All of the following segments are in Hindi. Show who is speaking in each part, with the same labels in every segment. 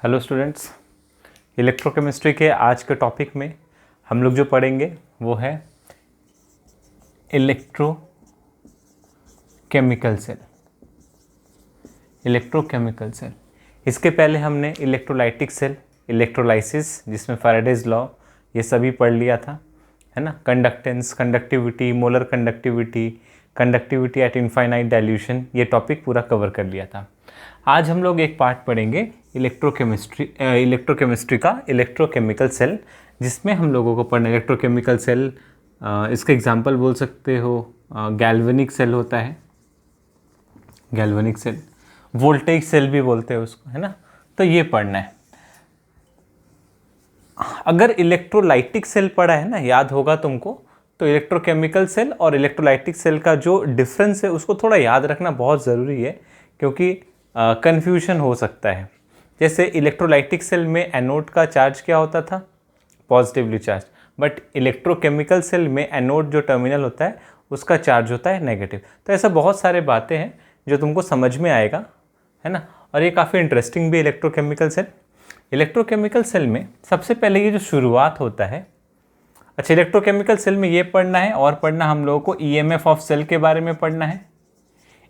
Speaker 1: हेलो स्टूडेंट्स, इलेक्ट्रोकेमिस्ट्री के आज के टॉपिक में हम लोग जो पढ़ेंगे वो है इलेक्ट्रोकेमिकल सेल। इलेक्ट्रोकेमिकल सेल, इसके पहले हमने इलेक्ट्रोलाइटिक सेल, इलेक्ट्रोलाइसिस जिसमें फैराडेज लॉ ये सभी पढ़ लिया था, है ना। Conductance, conductivity, molar conductivity, conductivity eight infinite dilution, ये टॉपिक पूरा कवर कर लिया था। आज हम लोग एक पार्ट पढ़ेंगे इलेक्ट्रोकेमिस्ट्री का इलेक्ट्रोकेमिकल सेल, जिसमें हम लोगों को पढ़ना इलेक्ट्रोकेमिकल सेल। इसके एग्जांपल बोल सकते हो, गैल्वेनिक सेल होता है, गैल्वेनिक सेल, वोल्टेज सेल भी बोलते हैं उसको, है ना। तो ये पढ़ना है। अगर इलेक्ट्रोलाइटिक सेल पढ़ा है ना, याद होगा तुमको, तो इलेक्ट्रोकेमिकल सेल और इलेक्ट्रोलाइटिक सेल का जो डिफरेंस है उसको थोड़ा याद रखना बहुत ज़रूरी है, क्योंकि कन्फ्यूजन हो सकता है। जैसे इलेक्ट्रोलाइटिक सेल में एनोड का चार्ज क्या होता था, positively charge, but electrochemical cell में एनोड जो टर्मिनल होता है उसका चार्ज होता है नेगेटिव। तो ऐसा बहुत सारे बातें हैं जो तुमको समझ में आएगा, है ना। और ये काफ़ी इंटरेस्टिंग भी इलेक्ट्रोकेमिकल सेल। इलेक्ट्रोकेमिकल सेल में सबसे पहले ये जो शुरुआत होता है, अच्छा, इलेक्ट्रोकेमिकल सेल में ये पढ़ना है और पढ़ना हम लोगों को ईएमएफ ऑफ सेल के बारे में पढ़ना है,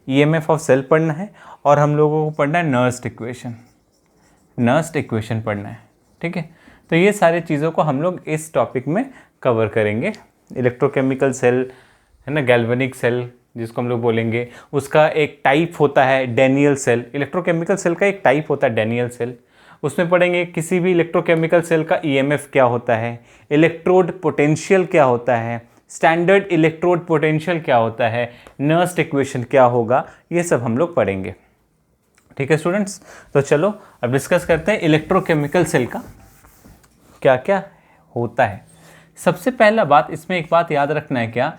Speaker 1: ईएमएफ ऑफ सेल पढ़ना है, और हम लोगों को पढ़ना है नर्स्ट इक्वेशन, नर्स्ट इक्वेशन पढ़ना है, ठीक है। तो ये सारी चीज़ों को हम लोग इस टॉपिक में कवर करेंगे। इलेक्ट्रोकेमिकल सेल, है ना, गैल्वेनिक सेल जिसको हम लोग बोलेंगे, उसका एक टाइप होता है डैनियल सेल। इलेक्ट्रोकेमिकल सेल का एक टाइप होता है डैनियल सेल। उसमें पढ़ेंगे किसी भी इलेक्ट्रोकेमिकल सेल का ईएमएफ क्या होता है, इलेक्ट्रोड पोटेंशियल क्या होता है, स्टैंडर्ड इलेक्ट्रोड पोटेंशियल क्या होता है, नर्स्ट इक्वेशन क्या होगा, ये सब हम लोग पढ़ेंगे, ठीक है स्टूडेंट्स। तो चलो अब डिस्कस करते हैं इलेक्ट्रोकेमिकल सेल का क्या क्या होता है। सबसे पहला बात, इसमें एक बात याद रखना है, क्या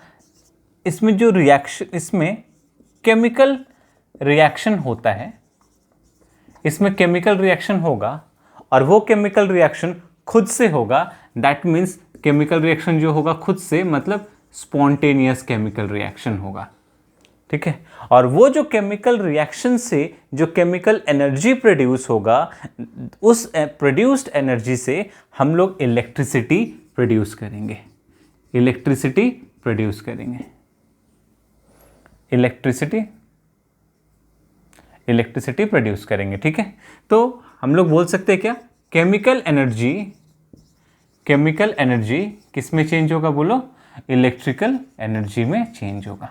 Speaker 1: इसमें जो रिएक्शन, इसमें केमिकल रिएक्शन होता है, इसमें केमिकल रिएक्शन होगा, और वो केमिकल रिएक्शन खुद से होगा। दैट मीन्स केमिकल रिएक्शन जो होगा खुद से, मतलब स्पॉन्टेनियस केमिकल रिएक्शन होगा, ठीक है। और वो जो केमिकल रिएक्शन से जो केमिकल एनर्जी प्रोड्यूस होगा, उस प्रोड्यूस्ड एनर्जी से हम लोग इलेक्ट्रिसिटी प्रोड्यूस करेंगे, इलेक्ट्रिसिटी प्रोड्यूस करेंगे, इलेक्ट्रिसिटी प्रोड्यूस करेंगे, ठीक है। तो हम लोग बोल सकते हैं क्या, केमिकल एनर्जी किस में चेंज होगा, बोलो, इलेक्ट्रिकल एनर्जी में चेंज होगा।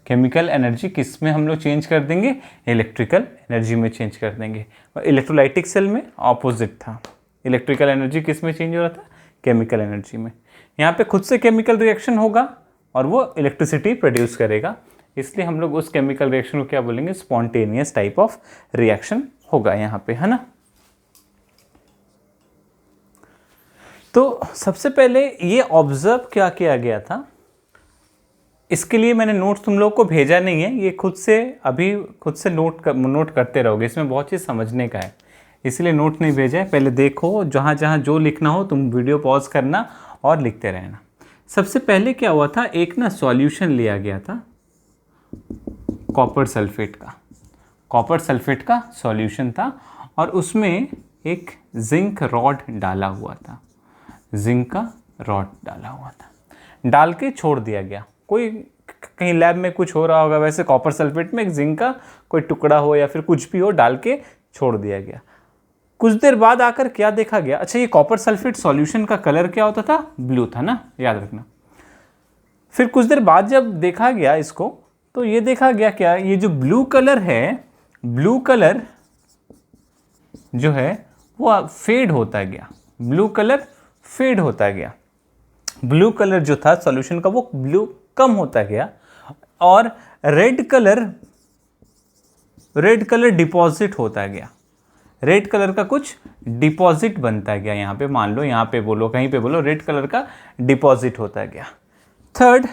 Speaker 1: केमिकल एनर्जी किस में हम लोग चेंज कर देंगे, इलेक्ट्रिकल एनर्जी में चेंज कर देंगे। और इलेक्ट्रोलाइटिक सेल में ऑपोजिट था, इलेक्ट्रिकल एनर्जी किस में चेंज हो रहा था, केमिकल एनर्जी में। यहाँ पे खुद से केमिकल रिएक्शन होगा और वो इलेक्ट्रिसिटी प्रोड्यूस करेगा, इसलिए हम लोग उस केमिकल रिएक्शन को क्या बोलेंगे, स्पॉन्टेनियस टाइप ऑफ रिएक्शन होगा यहाँ पे, है ना। तो सबसे पहले ये ऑब्जर्व क्या किया गया था, इसके लिए मैंने नोट्स तुम लोग को भेजा नहीं है, ये खुद से अभी खुद से नोट करते रहोगे, इसमें बहुत चीज़ समझने का है, इसलिए नोट नहीं भेजा है। पहले देखो, जहाँ जहाँ जो लिखना हो तुम वीडियो पॉज करना और लिखते रहना। सबसे पहले क्या हुआ था, एक ना सॉल्यूशन लिया गया था कॉपर सल्फेट का सॉल्यूशन था, और उसमें एक जिंक रॉड डाला हुआ था, जिंक का रॉड डाला हुआ था, डाल के छोड़ दिया गया। कोई कहीं लैब में कुछ हो रहा होगा, वैसे कॉपर सल्फेट में एक जिंक का कोई टुकड़ा हो या फिर कुछ भी हो, डाल के छोड़ दिया गया। कुछ देर बाद आकर क्या देखा गया, अच्छा, ये कॉपर सल्फेट सॉल्यूशन का कलर क्या होता था, ब्लू था ना, याद रखना। फिर कुछ देर बाद जब देखा गया इसको, तो ये देखा गया क्या, ये जो ब्लू कलर है, ब्लू कलर जो है वो फेड होता गया, ब्लू कलर फेड होता गया, ब्लू कलर जो था सॉल्यूशन का वो ब्लू कम होता गया, और रेड कलर डिपॉजिट होता गया, रेड कलर का कुछ डिपॉजिट बनता गया। यहाँ पे मान लो, यहाँ पे बोलो, कहीं पे बोलो, रेड कलर का डिपॉजिट होता गया। थर्ड,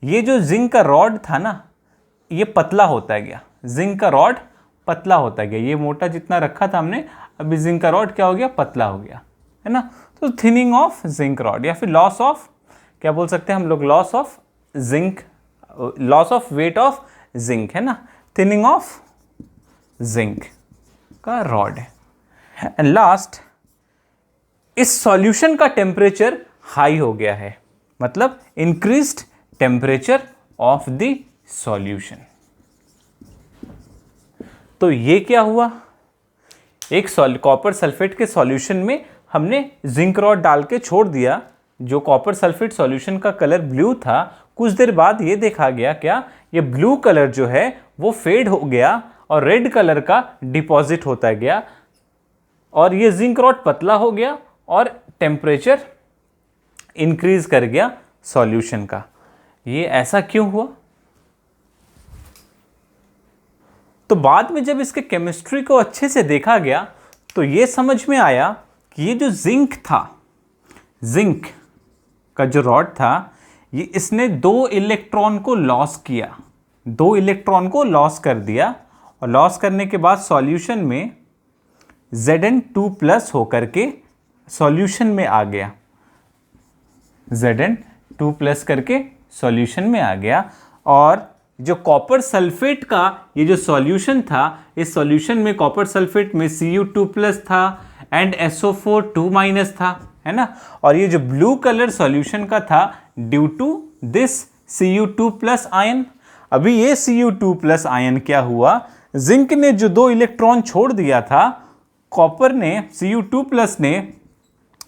Speaker 1: ये जो जिंक का रॉड था ना, ये पतला होता गया, जिंक का रॉड पतला होता गया, ये मोटा जितना रखा था हमने, अभी जिंक का रॉड क्या हो गया, पतला हो गया, है ना। तो थिनिंग ऑफ जिंक रॉड, या फिर लॉस ऑफ, क्या बोल सकते हैं हम लोग, loss of zinc, loss of weight of zinc, है ना, थिनिंग ऑफ जिंक का रॉड है, एंड लास्ट, इस सॉल्यूशन का टेम्परेचर हाई हो गया है, मतलब increased temperature of the solution. तो ये क्या हुआ, एक कॉपर सल्फेट के सॉल्यूशन में हमने जिंक रॉड डाल के छोड़ दिया, जो कॉपर सल्फेट सॉल्यूशन का कलर ब्लू था, कुछ देर बाद ये देखा गया क्या, ये ब्लू कलर जो है वो फेड हो गया और रेड कलर का डिपॉजिट होता गया और ये जिंक रॉड पतला हो गया और टेम्परेचर इंक्रीज कर गया सॉल्यूशन का। ये ऐसा क्यों हुआ? तो बाद में जब इसके केमिस्ट्री को अच्छे से देखा गया तो ये समझ में आया कि ये जो जिंक था, जिंक का जो रॉड था, ये इसने 2 इलेक्ट्रॉन को लॉस किया, 2 इलेक्ट्रॉन को लॉस कर दिया और लॉस करने के बाद सॉल्यूशन में Zn2+ होकर के सॉल्यूशन में आ गया, Zn2+ करके सॉल्यूशन में आ गया। और जो कॉपर सल्फेट का ये जो सॉल्यूशन था, इस सॉल्यूशन में कॉपर सल्फेट में Cu2+ था एंड SO4 2- था, है ना। और ये जो ब्लू कलर सॉल्यूशन का था due to this Cu2+ ion. अभी ये Cu2+ आयन क्या हुआ, जिंक ने जो 2 इलेक्ट्रॉन छोड़ दिया था, कॉपर ने Cu2+ ने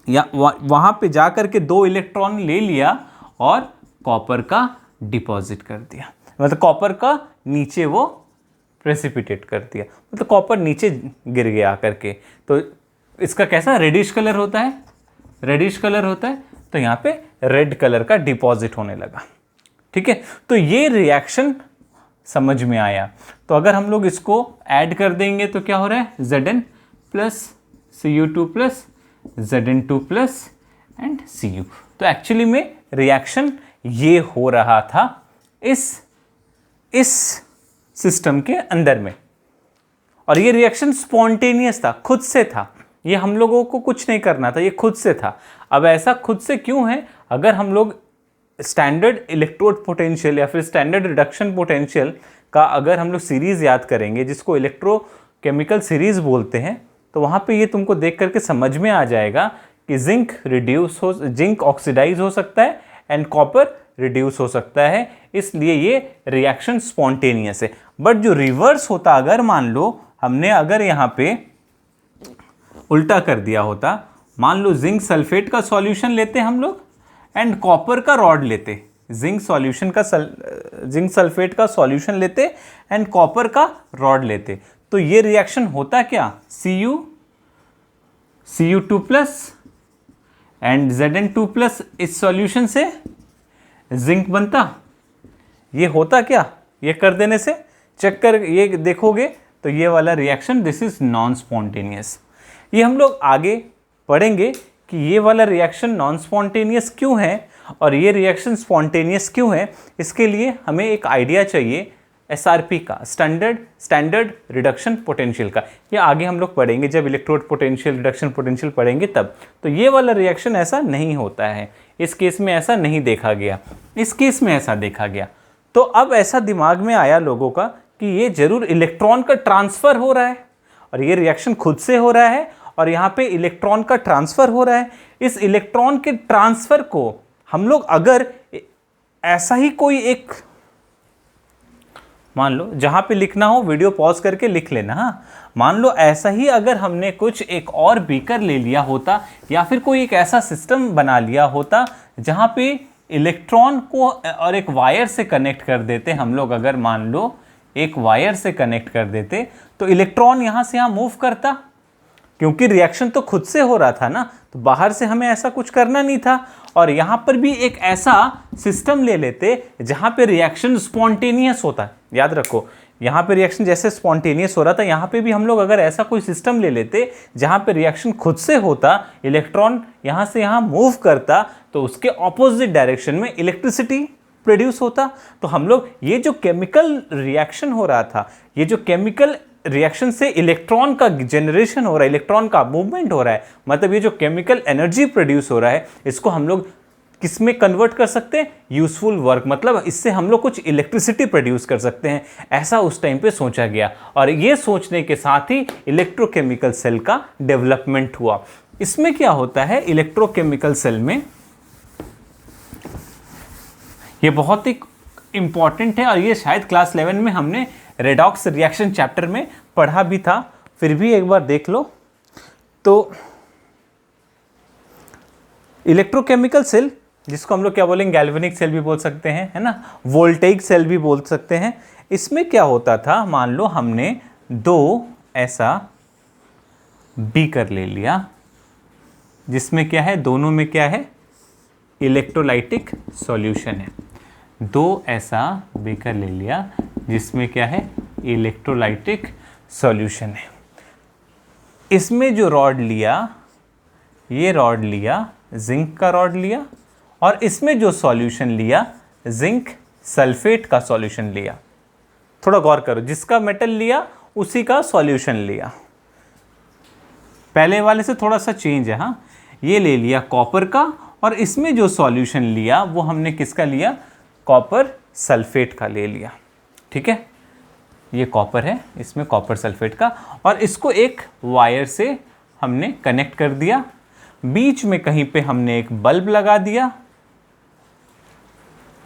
Speaker 1: या वहां पे जाकर के 2 इलेक्ट्रॉन ले लिया और कॉपर का डिपॉजिट कर दिया, मतलब कॉपर का नीचे वो प्रेसिपिटेट कर दिया, मतलब कॉपर नीचे गिर गया करके। तो इसका कैसा रेडिश कलर होता है, रेडिश कलर होता है, तो यहाँ पे रेड कलर का डिपॉजिट होने लगा। ठीक है, तो ये रिएक्शन समझ में आया। तो अगर हम लोग इसको ऐड कर देंगे तो क्या हो रहा है, Zn plus Cu2+ Zn2+ and Cu। तो एक्चुअली में रिएक्शन ये हो रहा था इस सिस्टम के अंदर में, और ये रिएक्शन स्पॉन्टेनियस था, खुद से था, ये हम लोगों को कुछ नहीं करना था, ये खुद से था। अब ऐसा खुद से क्यों है, अगर हम लोग स्टैंडर्ड इलेक्ट्रोड पोटेंशियल या फिर स्टैंडर्ड रिडक्शन पोटेंशियल का अगर हम लोग सीरीज याद करेंगे, जिसको इलेक्ट्रोकेमिकल सीरीज बोलते हैं, तो वहाँ पे ये तुमको देख करके समझ में आ जाएगा कि जिंक ऑक्सीडाइज हो सकता है एंड कॉपर रिड्यूस हो सकता है, इसलिए ये रिएक्शन स्पॉन्टेनियस है। बट जो रिवर्स होता, अगर मान लो हमने अगर यहाँ पे उल्टा कर दिया होता, मान लो जिंक सल्फेट का सॉल्यूशन लेते हम लोग एंड कॉपर का रॉड लेते, जिंक सल्फेट का सॉल्यूशन लेते एंड कॉपर का रॉड लेते, तो ये रिएक्शन होता क्या, Cu2+ एंड Zn2+ इस सॉल्यूशन से जिंक बनता। ये होता क्या, ये कर देने से चेक कर ये देखोगे तो ये वाला reaction this is non spontaneous. ये हम लोग आगे पढ़ेंगे कि ये वाला रिएक्शन नॉन स्पॉन्टेनियस क्यों है और ये रिएक्शन स्पॉन्टेनियस क्यों है। इसके लिए हमें एक आइडिया चाहिए SRP का, स्टैंडर्ड रिडक्शन पोटेंशियल का। ये आगे हम लोग पढ़ेंगे जब इलेक्ट्रोड पोटेंशियल, रिडक्शन पोटेंशियल पढ़ेंगे तब। तो ये वाला रिएक्शन ऐसा नहीं होता है, इस केस में ऐसा नहीं देखा गया, इस केस में ऐसा देखा गया। तो अब ऐसा दिमाग में आया लोगों का कि ये जरूर इलेक्ट्रॉन का ट्रांसफर हो रहा है और ये रिएक्शन खुद से हो रहा है और यहाँ पे इलेक्ट्रॉन का ट्रांसफर हो रहा है। इस इलेक्ट्रॉन के ट्रांसफर को हम लोग अगर ऐसा ही कोई एक, मान लो जहां पे लिखना हो वीडियो पॉज करके लिख लेना, हाँ, मान लो ऐसा ही अगर हमने कुछ एक और बीकर ले लिया होता या फिर कोई एक ऐसा सिस्टम बना लिया होता जहां पे इलेक्ट्रॉन को और एक वायर से कनेक्ट कर देते हम लोग, अगर मान लो एक वायर से कनेक्ट कर देते तो इलेक्ट्रॉन यहां से यहां मूव करता, क्योंकि रिएक्शन तो खुद से हो रहा था ना, तो बाहर से हमें ऐसा कुछ करना नहीं था। और यहां पर भी एक ऐसा सिस्टम ले लेते जहां पे रिएक्शन स्पॉन्टेनियस होता है। याद रखो, यहां पे रिएक्शन जैसे स्पॉन्टेनियस हो रहा था, यहां पे भी हम लोग अगर ऐसा कोई सिस्टम ले लेते जहां पे रिएक्शन खुद से होता, इलेक्ट्रॉन यहां से यहां मूव करता, तो उसके ऑपोजिट डायरेक्शन में इलेक्ट्रिसिटी प्रोड्यूस होता। तो हम लोग ये जो केमिकल रिएक्शन हो रहा था, ये जो केमिकल रिएक्शन से इलेक्ट्रॉन का जनरेशन हो रहा है, इलेक्ट्रॉन का मूवमेंट हो रहा है, मतलब ये जो केमिकल एनर्जी प्रोड्यूस हो रहा है, इसको हम लोग किस में कन्वर्ट कर सकते हैं, यूजफुल वर्क, मतलब इससे हम लोग कुछ इलेक्ट्रिसिटी प्रोड्यूस कर सकते हैं, ऐसा उस टाइम पे सोचा गया। और ये सोचने के साथ ही इलेक्ट्रोकेमिकल सेल का डेवलपमेंट हुआ। इसमें क्या होता है इलेक्ट्रोकेमिकल सेल में, ये बहुत ही इंपॉर्टेंट है और ये शायद क्लास 11 में हमने रेडॉक्स रिएक्शन चैप्टर में पढ़ा भी था, फिर भी एक बार देख लो। तो इलेक्ट्रोकेमिकल सेल, जिसको हम लोग क्या बोलेंगे, गैल्वेनिक सेल भी बोल सकते हैं, है ना, वोल्टेइक सेल भी बोल सकते हैं। इसमें क्या होता था, मान लो हमने दो ऐसा बीकर ले लिया जिसमें क्या है, दोनों में क्या है, इलेक्ट्रोलाइटिक सॉल्यूशन है। दो ऐसा बीकर ले लिया जिसमें क्या है, इलेक्ट्रोलाइटिक सॉल्यूशन है। इसमें जो रॉड लिया, ये रॉड लिया, जिंक का रॉड लिया, और इसमें जो सॉल्यूशन लिया, जिंक सल्फेट का सॉल्यूशन लिया। थोड़ा गौर करो, जिसका मेटल लिया उसी का सॉल्यूशन लिया, पहले वाले से थोड़ा सा चेंज है। हाँ, ये ले लिया कॉपर का, और इसमें जो सॉल्यूशन लिया वो हमने किसका लिया, कॉपर सल्फेट का ले लिया। ठीक है, ये कॉपर है, इसमें कॉपर सल्फेट का, और इसको एक वायर से हमने कनेक्ट कर दिया। बीच में कहीं पे हमने एक बल्ब लगा दिया,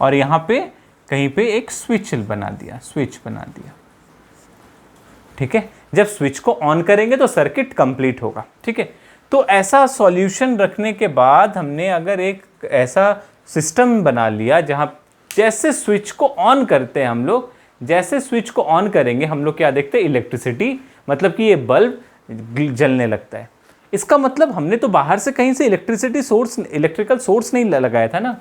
Speaker 1: और यहां पे कहीं पे एक स्विच बना दिया, ठीक है। जब स्विच को ऑन करेंगे तो सर्किट कंप्लीट होगा। ठीक है, तो ऐसा सॉल्यूशन रखने के बाद हमने अगर एक ऐसा सिस्टम बना लिया जहां जैसे स्विच को ऑन करते हैं हम लोग, जैसे स्विच को ऑन करेंगे हम लोग क्या देखते हैं, इलेक्ट्रिसिटी, मतलब कि ये बल्ब जलने लगता है। इसका मतलब हमने तो बाहर से कहीं से इलेक्ट्रिकल सोर्स नहीं लगाया था ना।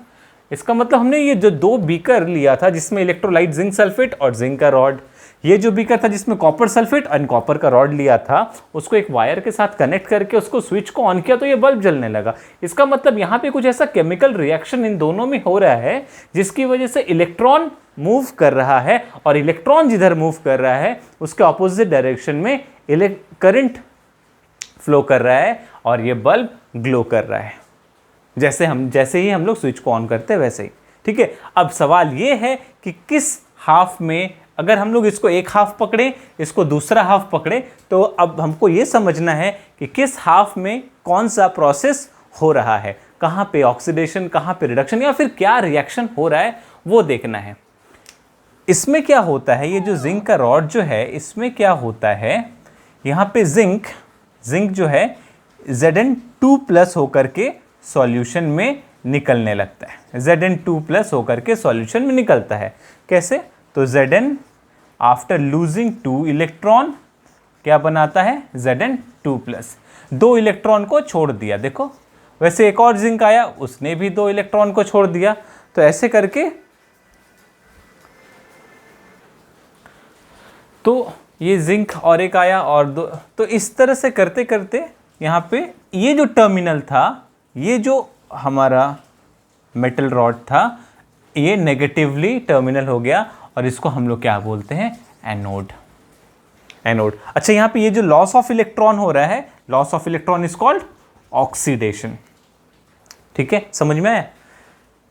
Speaker 1: इसका मतलब हमने ये जो दो बीकर लिया था जिसमें इलेक्ट्रोलाइट जिंक सल्फेट और जिंक का रॉड, ये जो बीकर था जिसमें कॉपर सल्फेट और कॉपर का रॉड लिया था, उसको एक वायर के साथ कनेक्ट करके उसको स्विच को ऑन किया तो ये बल्ब जलने लगा। इसका मतलब यहाँ पे कुछ ऐसा केमिकल रिएक्शन इन दोनों में हो रहा है जिसकी वजह से इलेक्ट्रॉन मूव कर रहा है, और इलेक्ट्रॉन जिधर मूव कर रहा है उसके ऑपोजिट डायरेक्शन में करंट फ्लो कर रहा है, और ये बल्ब ग्लो कर रहा है, जैसे ही हम लोग स्विच को ऑन करते हैं वैसे ही। ठीक है, अब सवाल ये है कि किस हाफ में, अगर हम लोग इसको एक हाफ पकड़े, इसको दूसरा हाफ पकड़े, तो अब हमको ये समझना है कि किस हाफ में कौन सा प्रोसेस हो रहा है, कहाँ पे ऑक्सीडेशन, कहाँ पे रिडक्शन, या फिर क्या रिएक्शन हो रहा है वो देखना है। इसमें क्या होता है, ये जो जिंक का रॉड जो है, इसमें क्या होता है, यहाँ पे जिंक जो है Zn2+ होकर के सॉल्यूशन में निकलने लगता है। Zn2+ होकर के सॉल्यूशन में निकलता है। कैसे? तो Zn आफ्टर लूजिंग 2 इलेक्ट्रॉन क्या बनाता है, Zn2+। 2 इलेक्ट्रॉन को छोड़ दिया। देखो वैसे एक और जिंक आया, उसने भी 2 इलेक्ट्रॉन को छोड़ दिया। तो ऐसे करके तो ये जिंक और एक आया और 2, तो इस तरह से करते करते यहाँ पे ये जो टर्मिनल था, ये जो हमारा मेटल रॉड था, ये नेगेटिवली टर्मिनल हो गया, और इसको हम लोग क्या बोलते हैं, एनोड। अच्छा, यहाँ पे ये जो लॉस ऑफ इलेक्ट्रॉन हो रहा है, loss of electron is called oxidation. ठीक है, समझ में आया?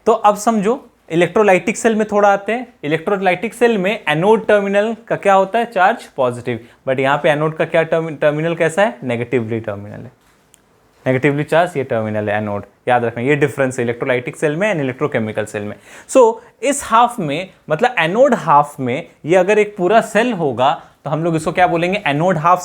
Speaker 1: तो अब समझो इलेक्ट्रोलाइटिक सेल में थोड़ा आते हैं। इलेक्ट्रोलाइटिक सेल में एनोड टर्मिनल का क्या होता है, चार्ज पॉजिटिव, बट यहाँ पे एनोड का क्या टर्मिनल कैसा है, नेगेटिवली टर्मिनल है, नेगेटिवली चार्ज ये टर्मिनल है एनोड। याद रखना ये डिफरेंस है इलेक्ट्रोलाइटिक सेल में एंड इलेक्ट्रोकेमिकल सेल में। सो इस हाफ में, मतलब एनोड हाफ में, ये अगर एक पूरा सेल होगा तो हम लोग इसको क्या बोलेंगे, एनोड हाफ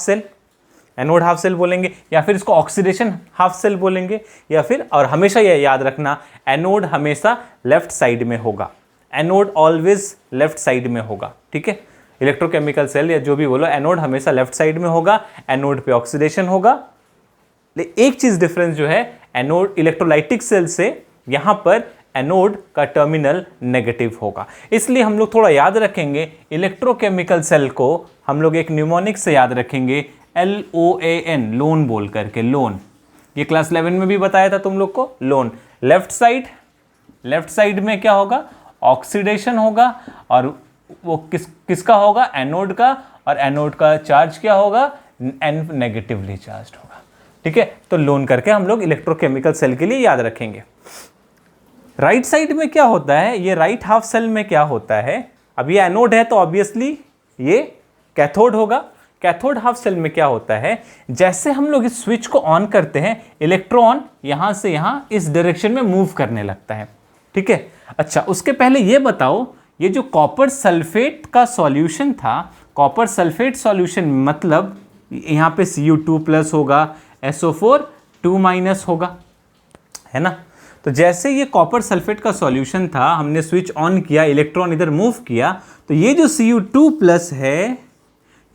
Speaker 1: सेल बोलेंगे, या फिर इसको ऑक्सीडेशन हाफ सेल बोलेंगे, या फिर, और हमेशा ये याद रखना, एनोड हमेशा लेफ्ट साइड में होगा, एनोड ऑलवेज लेफ्ट साइड में होगा। ठीक है, इलेक्ट्रोकेमिकल सेल या जो भी बोलो, एनोड हमेशा लेफ्ट साइड में होगा, एनोड पे ऑक्सीडेशन होगा। एक चीज डिफरेंस जो है एनोड इलेक्ट्रोलाइटिक सेल से, यहां पर एनोड का टर्मिनल नेगेटिव होगा। इसलिए हम लोग थोड़ा याद रखेंगे, इलेक्ट्रोकेमिकल सेल को हम लोग एक न्यूमोनिक से याद रखेंगे, LOAN, लोन बोल करके, लोन। ये क्लास 11 में भी बताया था तुम लोग को, लोन। लेफ्ट साइड में क्या होगा, ऑक्सीडेशन होगा, और वो किसका होगा, एनोड का, और एनोड का चार्ज क्या होगा, N नेगेटिवली चार्ज होगा। ठीक है, तो लोन करके हम लोग इलेक्ट्रोकेमिकल सेल के लिए याद रखेंगे। राइट साइड में क्या होता है, ये राइट हाफ सेल में क्या होता है, अब ये एनोड है तो ऑब्वियसली ये कैथोड होगा। कैथोड हाफ सेल में क्या होता है, जैसे हम लोग इस स्विच को ऑन करते हैं इलेक्ट्रॉन यहां से यहां इस डायरेक्शन में मूव करने लगता है, ठीक है। अच्छा, उसके पहले ये बताओ, ये जो कॉपर सल्फेट का सॉल्यूशन था, कॉपर सल्फेट सॉल्यूशन मतलब यहां पे Cu2+ होगा, SO4 2- होगा, है ना। तो जैसे ये कॉपर सल्फेट का सॉल्यूशन था, हमने स्विच ऑन किया, इलेक्ट्रॉन इधर मूव किया, तो ये जो Cu2+ है,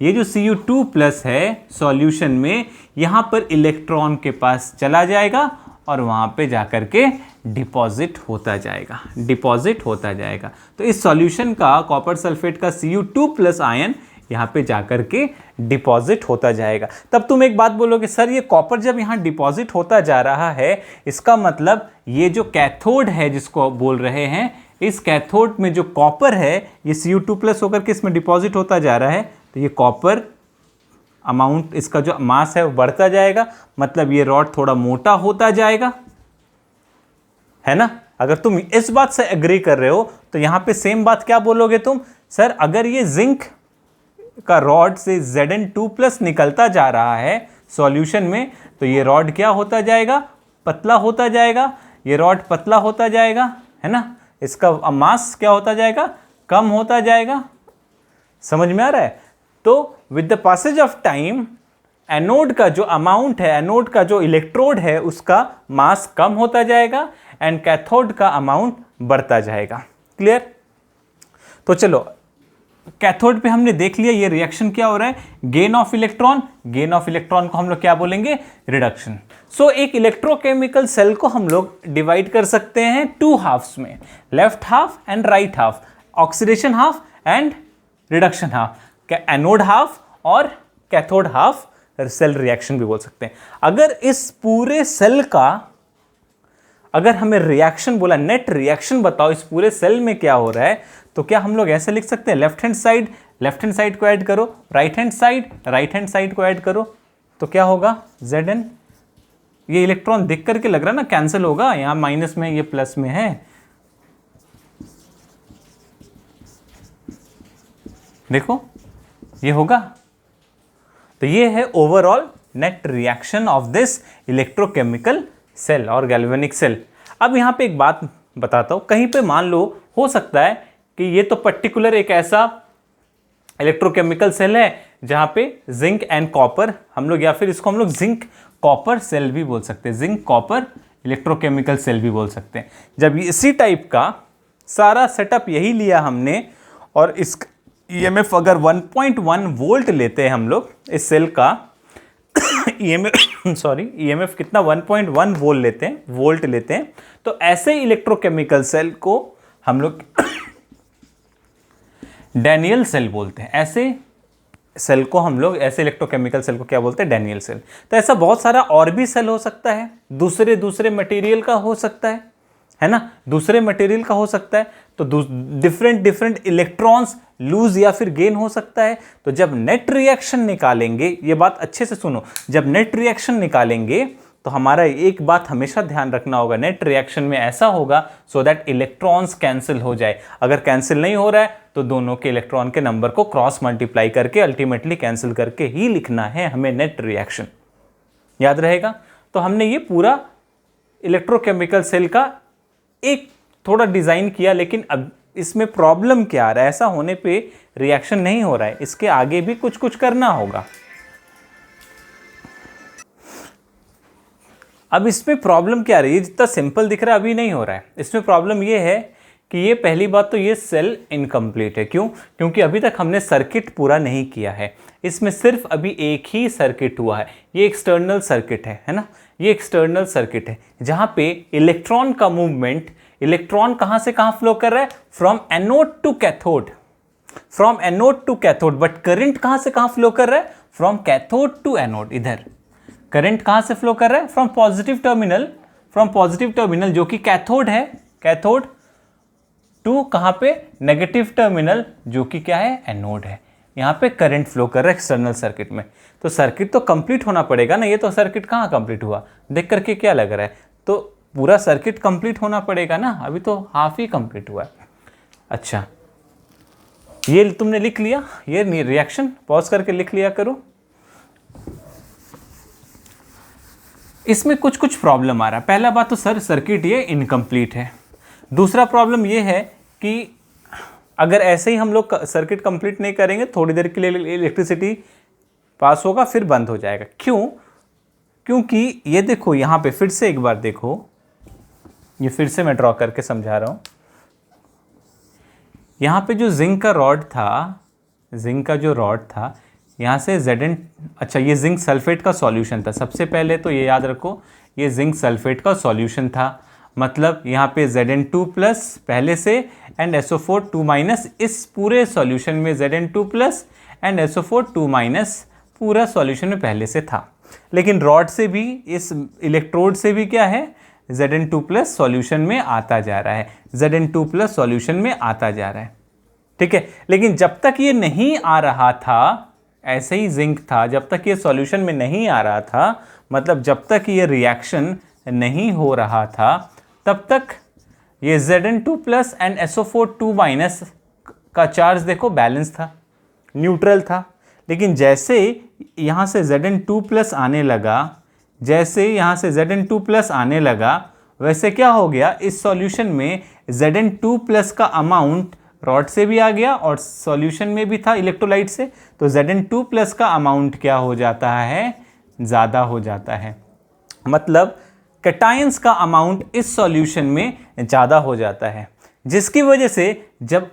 Speaker 1: ये जो Cu2+ है सॉल्यूशन में, यहां पर इलेक्ट्रॉन के पास चला जाएगा और वहां पे जाकर के डिपॉजिट होता जाएगा, डिपॉजिट होता जाएगा। तो इस सॉल्यूशन का, कॉपर सल्फेट का Cu2+ आयन यहाँ पे जाकर के डिपॉजिट होता जाएगा। तब तुम एक बात बोलोगे, सर ये कॉपर जब यहाँ डिपॉजिट होता जा रहा है, इसका मतलब ये जो कैथोड है जिसको बोल रहे हैं, इस कैथोड में जो कॉपर है ये Cu2+ होकर के इसमें डिपॉजिट होता जा रहा है, तो ये कॉपर अमाउंट, इसका जो मास है वो बढ़ता जाएगा, मतलब ये रॉड थोड़ा मोटा होता जाएगा, है ना। अगर तुम इस बात से एग्री कर रहे हो तो यहां पे सेम बात क्या बोलोगे तुम, सर अगर ये जिंक का रॉड से Zn2+ निकलता जा रहा है सॉल्यूशन में, तो ये रॉड क्या होता जाएगा, पतला होता जाएगा, ये रॉड पतला होता जाएगा, है ना। इसका मास क्या होता जाएगा, कम होता जाएगा। समझ में आ रहा है। तो with the passage of time anode का जो अमाउंट है, एनोड का जो इलेक्ट्रोड है, उसका मास कम होता जाएगा एंड कैथोड का अमाउंट बढ़ता जाएगा। क्लियर। तो चलो, कैथोड पे हमने देख लिया ये रिएक्शन क्या हो रहा है, gain of electron, gain of electron को हम लोग क्या बोलेंगे, रिडक्शन। सो एक इलेक्ट्रोकेमिकल सेल को हम लोग डिवाइड कर सकते हैं 2 हाफ्स में, left half and right half, oxidation half and reduction half, anode half और कैथोड हाफ सेल रिएक्शन भी बोल सकते हैं। अगर इस पूरे सेल का, अगर हमें रिएक्शन बोला, नेट रिएक्शन बताओ इस पूरे सेल में क्या हो रहा है, तो क्या हम लोग ऐसे लिख सकते हैं, लेफ्ट हैंड साइड को ऐड करो, राइट हैंड साइड को ऐड करो, तो क्या होगा Zn। ये इलेक्ट्रॉन देख करके लग रहा है ना कैंसिल होगा, यहां माइनस में ये प्लस में है, देखो ये होगा। तो ये है overall net reaction of this electrochemical cell और गैल्वेनिक सेल। अब यहां पे एक बात बताता हूं, कहीं पे मान लो हो सकता है कि ये तो पर्टिकुलर एक ऐसा इलेक्ट्रोकेमिकल सेल है जहां पे जिंक एंड कॉपर हम लोग, या फिर इसको हम लोग जिंक कॉपर सेल भी बोल सकते हैं, जिंक कॉपर इलेक्ट्रोकेमिकल सेल भी बोल सकते हैं। जब इसी टाइप का सारा सेटअप यही लिया हमने और इस ईएमएफ अगर 1.1 वोल्ट लेते हैं हम लोग इस सेल का ईएमएफ कितना 1.1 वोल्ट लेते हैं, तो ऐसे इलेक्ट्रोकेमिकल सेल को हम लोग डैनियल सेल बोलते हैं। ऐसे सेल को हम लोग, ऐसे इलेक्ट्रोकेमिकल सेल को क्या बोलते हैं, डैनियल सेल। तो ऐसा बहुत सारा और भी सेल हो सकता है, दूसरे मटेरियल का हो सकता है ना, दूसरे मटेरियल का हो सकता है, तो डिफरेंट इलेक्ट्रॉन्स लूज या फिर गेन हो सकता है। तो जब नेट रिएक्शन निकालेंगे, ये बात अच्छे से सुनो, जब नेट रिएक्शन निकालेंगे तो हमारा एक बात हमेशा ध्यान रखना होगा, नेट रिएक्शन में ऐसा होगा सो दैट इलेक्ट्रॉन्स कैंसिल हो जाए। अगर कैंसिल नहीं हो रहा है तो दोनों के इलेक्ट्रॉन के नंबर को क्रॉस मल्टीप्लाई करके अल्टीमेटली कैंसिल करके ही लिखना है हमें नेट रिएक्शन, याद रहेगा। तो हमने ये पूरा इलेक्ट्रोकेमिकल सेल का एक थोड़ा डिजाइन किया, लेकिन अब इसमें प्रॉब्लम क्या आ रहा है, ऐसा होने पे रिएक्शन नहीं हो रहा है, इसके आगे भी कुछ करना होगा। अब इसमें प्रॉब्लम क्या आ रही है, जितना सिंपल दिख रहा है अभी नहीं हो रहा है। इसमें प्रॉब्लम ये है कि ये पहली बात तो ये सेल इनकम्प्लीट है। क्यों? क्योंकि अभी तक हमने सर्किट पूरा नहीं किया है, इसमें सिर्फ अभी एक ही सर्किट हुआ है, ये एक्सटर्नल सर्किट है ना, ये एक्सटर्नल सर्किट है जहाँ पे इलेक्ट्रॉन का मूवमेंट, इलेक्ट्रॉन कहाँ से कहाँ फ्लो कर रहा है, from anode to cathode, from anode to cathode. But current कहाँ से कहाँ फ्लो कर रहा है, फ्रॉम कैथोड टू एनोड। इधर करंट कहाँ से फ्लो कर रहा है, फ्रॉम पॉजिटिव टर्मिनल जो कि कैथोड है, कैथोड टू कहाँ पे, नेगेटिव टर्मिनल जो कि क्या है, एनोड है। यहाँ पे करंट फ्लो कर रहा है एक्सटर्नल सर्किट में। तो सर्किट तो कंप्लीट होना पड़ेगा ना, ये तो सर्किट कहाँ कंप्लीट हुआ, देख करके क्या लग रहा है। तो पूरा सर्किट कंप्लीट होना पड़ेगा ना, अभी तो हाफ ही कंप्लीट हुआ है। अच्छा, ये तुमने लिख लिया, ये रिएक्शन पॉज करके लिख लिया करो। इसमें कुछ कुछ प्रॉब्लम आ रहा है। पहला बात तो सर सर्किट ये इनकम्प्लीट है। दूसरा प्रॉब्लम ये है कि अगर ऐसे ही हम लोग सर्किट कंप्लीट नहीं करेंगे, थोड़ी देर के लिए इलेक्ट्रिसिटी पास होगा फिर बंद हो जाएगा। क्यों? क्योंकि ये देखो यहाँ पे फिर से एक बार देखो, ये फिर से मैं ड्रॉ करके समझा रहा हूँ। यहाँ पे जो जिंक का रॉड था, जिंक का जो रॉड था यहाँ से Zn, अच्छा ये जिंक सल्फेट का सॉल्यूशन था। सबसे पहले तो ये याद रखो, ये जिंक सल्फेट का सॉल्यूशन था, मतलब यहाँ पे Zn2 प्लस पहले से एंड SO4 2 माइनस, इस पूरे सॉल्यूशन में Zn2 plus and SO4 2 minus पूरा सॉल्यूशन में पहले से था। लेकिन रॉड से भी, इस इलेक्ट्रोड से भी क्या है, Zn2 प्लस सॉल्यूशन में आता जा रहा है, Zn2 प्लस सॉल्यूशन में आता जा रहा है, ठीक है। लेकिन जब तक ये नहीं आ रहा था, ऐसे ही जिंक था, जब तक ये सॉल्यूशन में नहीं आ रहा था, मतलब जब तक ये रिएक्शन नहीं हो रहा था, तब तक ये Zn2 plus and SO4 2 minus का चार्ज देखो बैलेंस था, न्यूट्रल था। लेकिन जैसे यहाँ से Zn2 प्लस आने लगा, जैसे यहाँ से Zn2 प्लस आने लगा, वैसे क्या हो गया, इस सॉल्यूशन में Zn2 प्लस का अमाउंट रॉड से भी आ गया और सॉल्यूशन में भी था इलेक्ट्रोलाइट से, तो Zn2 प्लस का अमाउंट क्या हो जाता है, ज़्यादा हो जाता है। मतलब कैटायंस का अमाउंट इस सॉल्यूशन में ज़्यादा हो जाता है, जिसकी वजह से जब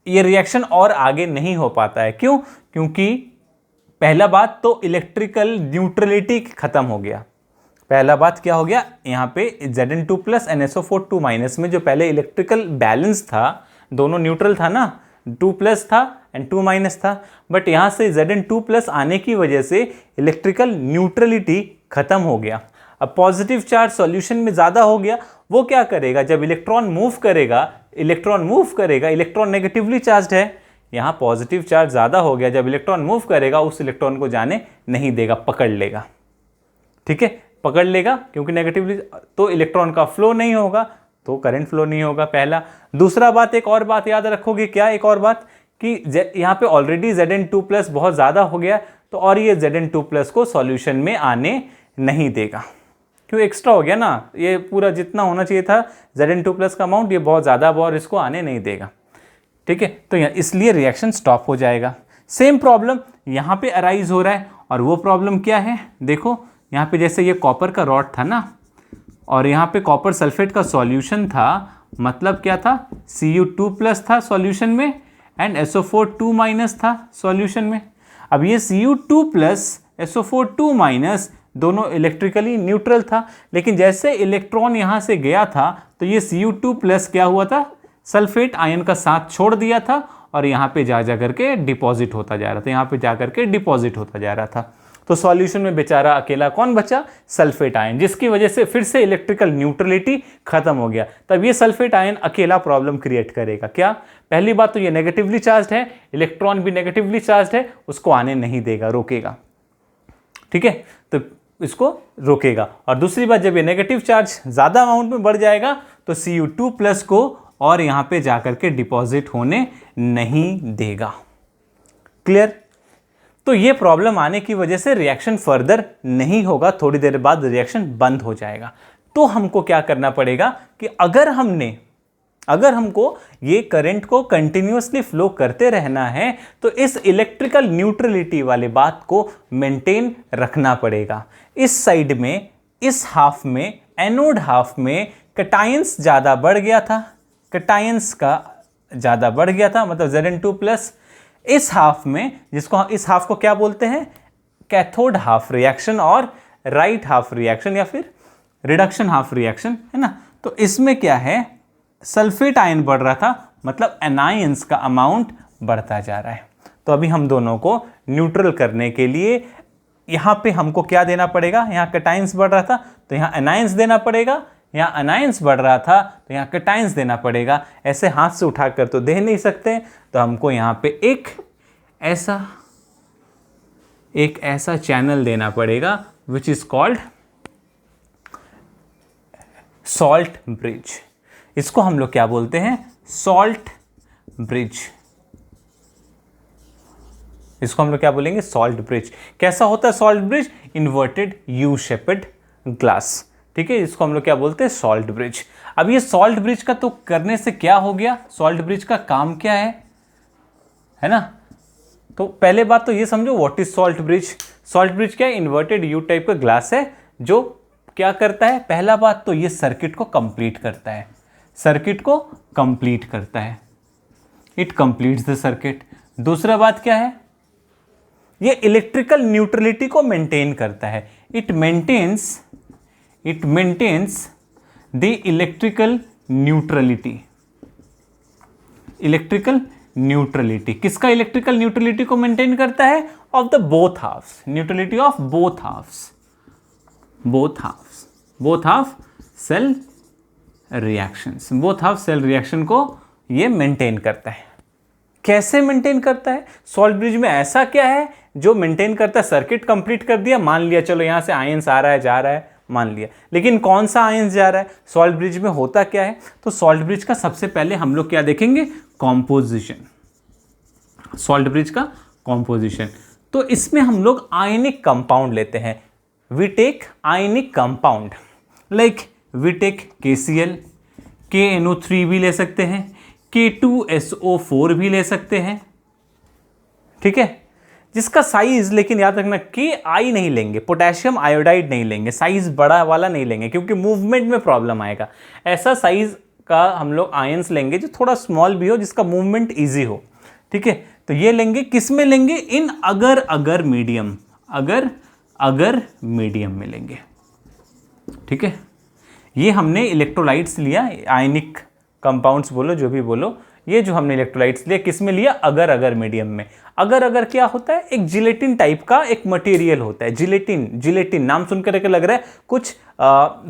Speaker 1: ये रिएक्शन और आगे नहीं हो पाता है। क्यों? क्योंकि पहला बात तो इलेक्ट्रिकल न्यूट्रलिटी खत्म हो गया। पहला बात क्या हो गया, यहाँ पे Zn2 plus and SO4 2 minus में जो पहले इलेक्ट्रिकल बैलेंस था, दोनों न्यूट्रल था ना, 2 प्लस था एंड 2 माइनस था, बट यहाँ से Zn2 प्लस आने की वजह से इलेक्ट्रिकल न्यूट्रलिटी खत्म हो गया। अब पॉजिटिव चार्ज सॉल्यूशन में ज़्यादा हो गया, वो क्या करेगा, जब इलेक्ट्रॉन मूव करेगा, इलेक्ट्रॉन नेगेटिवली चार्ज है, यहाँ पॉजिटिव चार्ज ज़्यादा हो गया, जब इलेक्ट्रॉन मूव करेगा उस इलेक्ट्रॉन को जाने नहीं देगा, पकड़ लेगा, ठीक है, पकड़ लेगा, क्योंकि नेगेटिवली तो इलेक्ट्रॉन का फ्लो नहीं होगा, तो करंट फ्लो नहीं होगा, पहला। दूसरा बात, एक और बात याद रखोगे, क्या एक और बात, कि यहाँ पे ऑलरेडी Zn2 प्लस बहुत ज़्यादा हो गया, तो और ये Zn2 प्लस को सॉल्यूशन में आने नहीं देगा, क्यों, एक्स्ट्रा हो गया ना, ये पूरा जितना होना चाहिए था Zn2 प्लस का अमाउंट, ये बहुत ज़्यादा और इसको आने नहीं देगा, ठीक है। तो इसलिए रिएक्शन स्टॉप हो जाएगा। सेम प्रॉब्लम यहाँ पे अराइज हो रहा है, और वो प्रॉब्लम क्या है, देखो यहाँ पे जैसे ये कॉपर का रॉड था ना, और यहाँ पे कॉपर सल्फेट का सॉल्यूशन था, मतलब क्या था, Cu2 प्लस था सॉल्यूशन में एंड SO4 2 माइनस था सॉल्यूशन में। अब ये Cu2 प्लस SO4 2 माइनस दोनों इलेक्ट्रिकली न्यूट्रल था, लेकिन जैसे इलेक्ट्रॉन यहाँ से गया था तो ये Cu2 प्लस क्या हुआ था, सल्फेट आयन का साथ छोड़ दिया था, और यहाँ पे जा करके डिपॉजिट होता जा रहा था, यहाँ पे जा करके डिपॉजिट होता जा रहा था। तो सॉल्यूशन में बेचारा अकेला कौन बचा, सल्फेट आयन, जिसकी वजह से फिर से इलेक्ट्रिकल न्यूट्रलिटी खत्म हो गया। तब ये सल्फेट आयन अकेला प्रॉब्लम क्रिएट करेगा। क्या? पहली बात तो ये नेगेटिवली चार्ज है, इलेक्ट्रॉन भी नेगेटिवली चार्ज है, उसको आने नहीं देगा, रोकेगा, ठीक है, तो इसको रोकेगा। और दूसरी बात, जब ये नेगेटिव चार्ज ज़्यादा अमाउंट में बढ़ जाएगा तो Cu2 प्लस को और यहाँ पे जाकर के डिपॉजिट होने नहीं देगा। क्लियर? तो ये प्रॉब्लम आने की वजह से रिएक्शन फर्दर नहीं होगा, थोड़ी देर बाद रिएक्शन बंद हो जाएगा। तो हमको क्या करना पड़ेगा कि अगर हमको ये करंट को कंटिन्यूअसली फ्लो करते रहना है तो इस इलेक्ट्रिकल न्यूट्रलिटी वाले बात को मेंटेन रखना पड़ेगा। इस साइड में, इस हाफ में, एनोड हाफ में कैटायंस ज़्यादा बढ़ गया था, कैटायंस का ज़्यादा बढ़ गया था, मतलब Zn2 प्लस। इस हाफ में, इस हाफ को क्या बोलते हैं, कैथोड हाफ रिएक्शन और राइट हाफ रिएक्शन या फिर रिडक्शन हाफ रिएक्शन, है ना। तो इसमें क्या है, सल्फेट आयन बढ़ रहा था, मतलब एनायंस का अमाउंट बढ़ता जा रहा है। तो अभी हम दोनों को न्यूट्रल करने के लिए यहाँ पे हमको क्या देना पड़ेगा, यहाँ कैटायंस बढ़ रहा था तो यहाँ एनायंस देना पड़ेगा, यहाँ एनायंस बढ़ रहा था तो यहाँ कैटायंस देना पड़ेगा। ऐसे हाथ से उठाकर तो दे नहीं सकते, तो हमको यहाँ पे एक ऐसा चैनल देना पड़ेगा which is called salt bridge. इसको हम लोग क्या बोलते हैं? Salt bridge. इसको हम लोग क्या बोलेंगे? Salt bridge. कैसा होता है salt bridge? Inverted you shaped glass. ठीक है, इसको हम लोग क्या बोलते हैं? Salt bridge. अब ये सॉल्ट ब्रिज का तो करने से क्या हो गया? सॉल्ट ब्रिज का काम क्या है ना? तो पहले बात तो ये समझो what is salt bridge. Salt bridge क्या है? इन्वर्टेड यू टाइप का ग्लास है जो क्या करता है? पहला बात तो ये सर्किट को कंप्लीट करता है। सर्किट को कंप्लीट करता है, इट कंप्लीट्स द सर्किट। दूसरा बात क्या है? ये इलेक्ट्रिकल न्यूट्रलिटी को मेंटेन करता है। It maintains the electrical neutrality. Electrical neutrality किसका? इलेक्ट्रिकल न्यूट्रलिटी को मेंटेन करता है of the both halves. Neutrality of both halves, both half cell reactions. Both half cell reaction को ये मेंटेन करता है। कैसे मेंटेन करता है? सॉल्ट ब्रिज में ऐसा क्या है जो मेंटेन करता है? सर्किट कंप्लीट कर दिया, मान लिया चलो यहां से आयंस आ रहा है, जा रहा है, मान लिया, लेकिन कौन सा आयंस जा रहा है? सॉल्ट ब्रिज में होता क्या है? तो सॉल्ट ब्रिज का सबसे पहले हम लोग क्या देखेंगे? कॉम्पोजिशन। सॉल्ट ब्रिज का कॉम्पोजिशन। तो इसमें हम लोग आयनिक कंपाउंड लेते हैं। We take ionic compound, like we take KCl, KNO3 भी ले सकते हैं, K2SO4 भी ले सकते हैं। ठीक है, जिसका साइज, लेकिन याद रखना KI नहीं लेंगे, पोटेशियम आयोडाइड नहीं लेंगे, साइज बड़ा वाला नहीं लेंगे क्योंकि मूवमेंट में प्रॉब्लम आएगा। ऐसा साइज का हम लोग आयंस लेंगे जो थोड़ा स्मॉल भी हो, जिसका मूवमेंट ईजी हो। ठीक है, तो ये लेंगे, किस में लेंगे? इन अगर मीडियम, अगर मीडियम में लेंगे। ठीक है, ये हमने इलेक्ट्रोलाइट्स लिया, आयनिक कंपाउंड्स बोलो, जो भी बोलो, ये जो हमने इलेक्ट्रोलाइट्स लिया किस में लिया? अगर मीडियम में। अगर क्या होता है? एक जिलेटिन टाइप का एक मटेरियल होता है। जिलेटिन नाम सुनकर के लग रहा है कुछ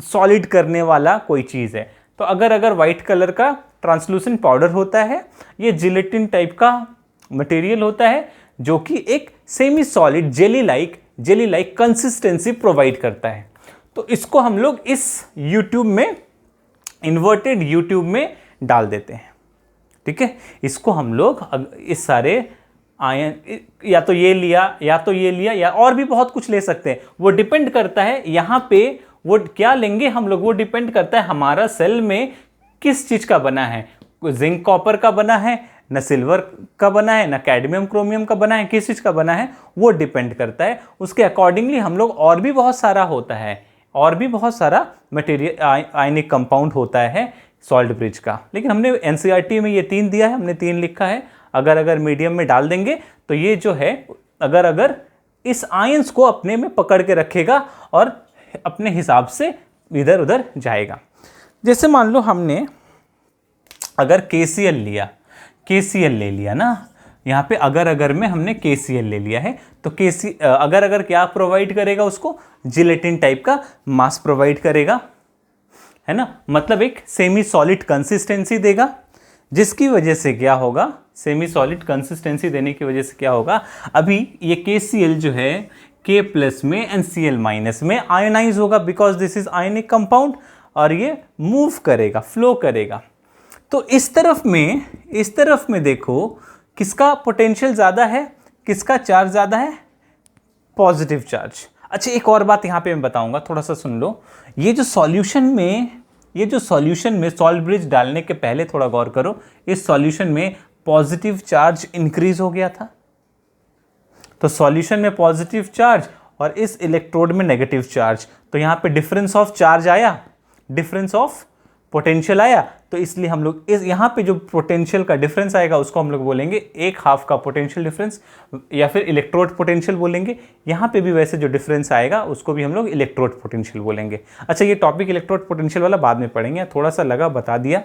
Speaker 1: सॉलिड करने वाला कोई चीज़ है। तो अगर वाइट कलर का ट्रांसलूसेंट पाउडर होता है, ये जिलेटिन टाइप का मटेरियल होता है जो कि एक semi solid jelly like consistency provide करता है। तो इसको हम लोग इस यूट्यूब में, इन्वर्टेड यूट्यूब में डाल देते हैं। ठीक है, इसको हम लोग इस सारे आयन, या तो ये लिया या और भी बहुत कुछ ले सकते हैं, वो डिपेंड करता है यहाँ पे वो क्या लेंगे हम लोग, वो डिपेंड करता है हमारा सेल में किस चीज़ का बना है। जिंक कॉपर का बना है, न सिल्वर का बना है, न कैडमियम क्रोमियम का बना है, किस चीज़ का बना है वो डिपेंड करता है। उसके अकॉर्डिंगली हम लोग, और भी बहुत सारा होता है, और भी बहुत सारा मटेरियल आयनिक कंपाउंड होता है सॉल्ट ब्रिज का, लेकिन हमने NCERT में ये 3 दिया है, हमने 3 लिखा है। अगर मीडियम में डाल देंगे तो ये जो है अगर इस आयंस को अपने में पकड़ के रखेगा और अपने हिसाब से इधर उधर जाएगा। जैसे मान लो हमने अगर KCl ले लिया ना, यहाँ पे अगर में हमने KCl ले लिया है, तो अगर क्या प्रोवाइड करेगा? उसको जिलेटिन टाइप का मास प्रोवाइड करेगा, है ना, मतलब एक सेमी सॉलिड कंसिस्टेंसी देगा, जिसकी वजह से क्या होगा? सेमी सॉलिड कंसिस्टेंसी देने की वजह से क्या होगा? अभी ये KCl जो है K+ में एंड Cl- में आयोनाइज होगा, because this is ionic compound, और ये मूव करेगा, फ्लो करेगा। तो इस तरफ में देखो किसका पोटेंशियल ज़्यादा है, किसका चार्ज ज़्यादा है? Positive charge. अच्छा, एक और बात यहाँ पे मैं बताऊंगा, थोड़ा सा सुन लो। ये जो सॉल्यूशन में सॉल्ट ब्रिज डालने के पहले थोड़ा गौर करो, इस सॉल्यूशन में पॉजिटिव चार्ज इंक्रीज हो गया था। तो सॉल्यूशन में पॉजिटिव चार्ज और इस इलेक्ट्रोड में नेगेटिव चार्ज, तो यहाँ पे डिफरेंस ऑफ चार्ज आया, डिफरेंस ऑफ पोटेंशियल आया। तो इसलिए हम लोग यहाँ पे जो पोटेंशियल का डिफरेंस आएगा उसको हम लोग बोलेंगे एक हाफ का पोटेंशियल डिफरेंस, या फिर इलेक्ट्रोड पोटेंशियल बोलेंगे। यहाँ पे भी वैसे जो डिफरेंस आएगा उसको भी हम लोग इलेक्ट्रोड पोटेंशियल बोलेंगे। अच्छा, ये टॉपिक इलेक्ट्रोड पोटेंशियल वाला बाद में पढ़ेंगे, थोड़ा सा लगा बता दिया।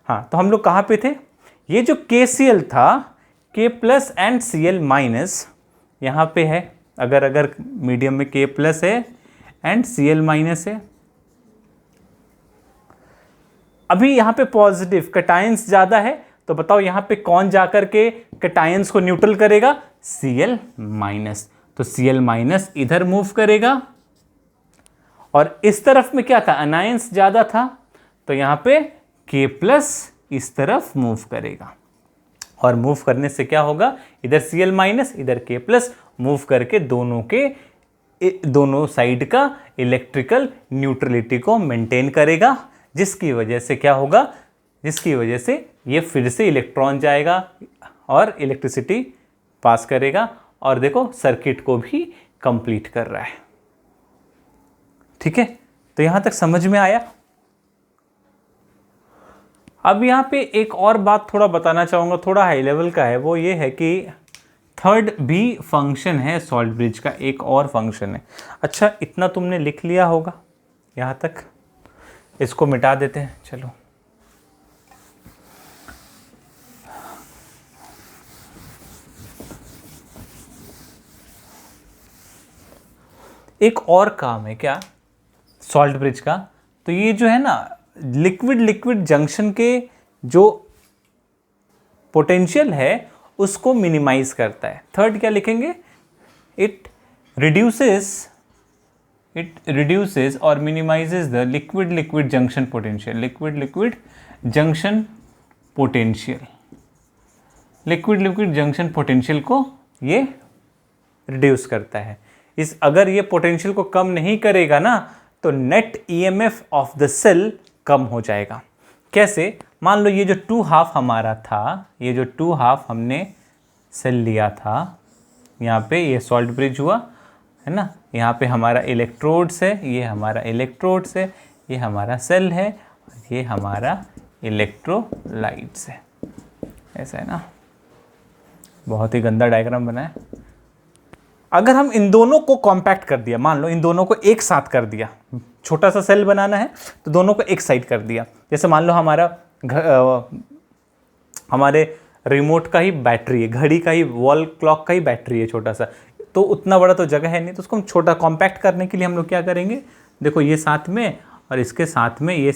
Speaker 1: हाँ, तो हम लोग कहाँ पे थे? ये जो KCl था, K+ एंड Cl- यहाँ पे है। अगर मीडियम में K+ है एंड Cl- है। अभी यहाँ पे पॉजिटिव कैटायंस ज़्यादा है, तो बताओ यहाँ पे कौन जाकर के कैटायंस को न्यूट्रल करेगा? Cl-। तो Cl- इधर मूव करेगा, और इस तरफ में क्या था? अनायंस ज़्यादा था, तो यहाँ पे K+ इस तरफ मूव करेगा, और मूव करने से क्या होगा, इधर Cl- इधर K+ मूव करके दोनों साइड का इलेक्ट्रिकल न्यूट्रलिटी को मेंटेन करेगा, जिसकी वजह से क्या होगा, जिसकी वजह से ये फिर से इलेक्ट्रॉन जाएगा और इलेक्ट्रिसिटी पास करेगा, और देखो सर्किट को भी कंप्लीट कर रहा है। ठीक है, तो यहां तक समझ में आया। अब यहाँ पे एक और बात थोड़ा बताना चाहूँगा, थोड़ा हाई लेवल का है, वो ये है कि थर्ड भी फंक्शन है सॉल्ट ब्रिज का, एक और फंक्शन है। अच्छा, इतना तुमने लिख लिया होगा यहाँ तक, इसको मिटा देते हैं। चलो, एक और काम है क्या सॉल्ट ब्रिज का, तो ये जो है ना लिक्विड लिक्विड जंक्शन के जो पोटेंशियल है उसको मिनिमाइज करता है। थर्ड क्या लिखेंगे, इट रिड्यूसेस और minimises the liquid liquid junction potential. Liquid liquid junction potential, liquid liquid junction potential को ये रिड्यूस करता है। अगर ये पोटेंशियल को कम नहीं करेगा ना, तो net EMF of the cell कम हो जाएगा। कैसे, मान लो ये जो 2½ हमारा था, ये जो 2½ हमने सेल लिया था, यहाँ पे ये सॉल्ट ब्रिज हुआ है ना, यहाँ पे हमारा इलेक्ट्रोड्स है, ये हमारा इलेक्ट्रोड्स है, ये हमारा सेल है, ये हमारा इलेक्ट्रोलाइट्स है। ऐसा है ना, बहुत ही गंदा डायग्राम बना है। अगर हम इन दोनों को कॉम्पैक्ट कर दिया, मान लो इन दोनों को एक साथ कर दिया, छोटा सा सेल बनाना है तो दोनों को एक साइड कर दिया। जैसे मान लो हमारे रिमोट का ही बैटरी है, घड़ी का ही, वॉल क्लॉक का ही बैटरी है छोटा सा, तो उतना बड़ा तो जगह है नहीं, तो उसको हम छोटा कॉम्पैक्ट करने के लिए हम लोग क्या करेंगे, देखो ये साथ में और इसके साथ में ये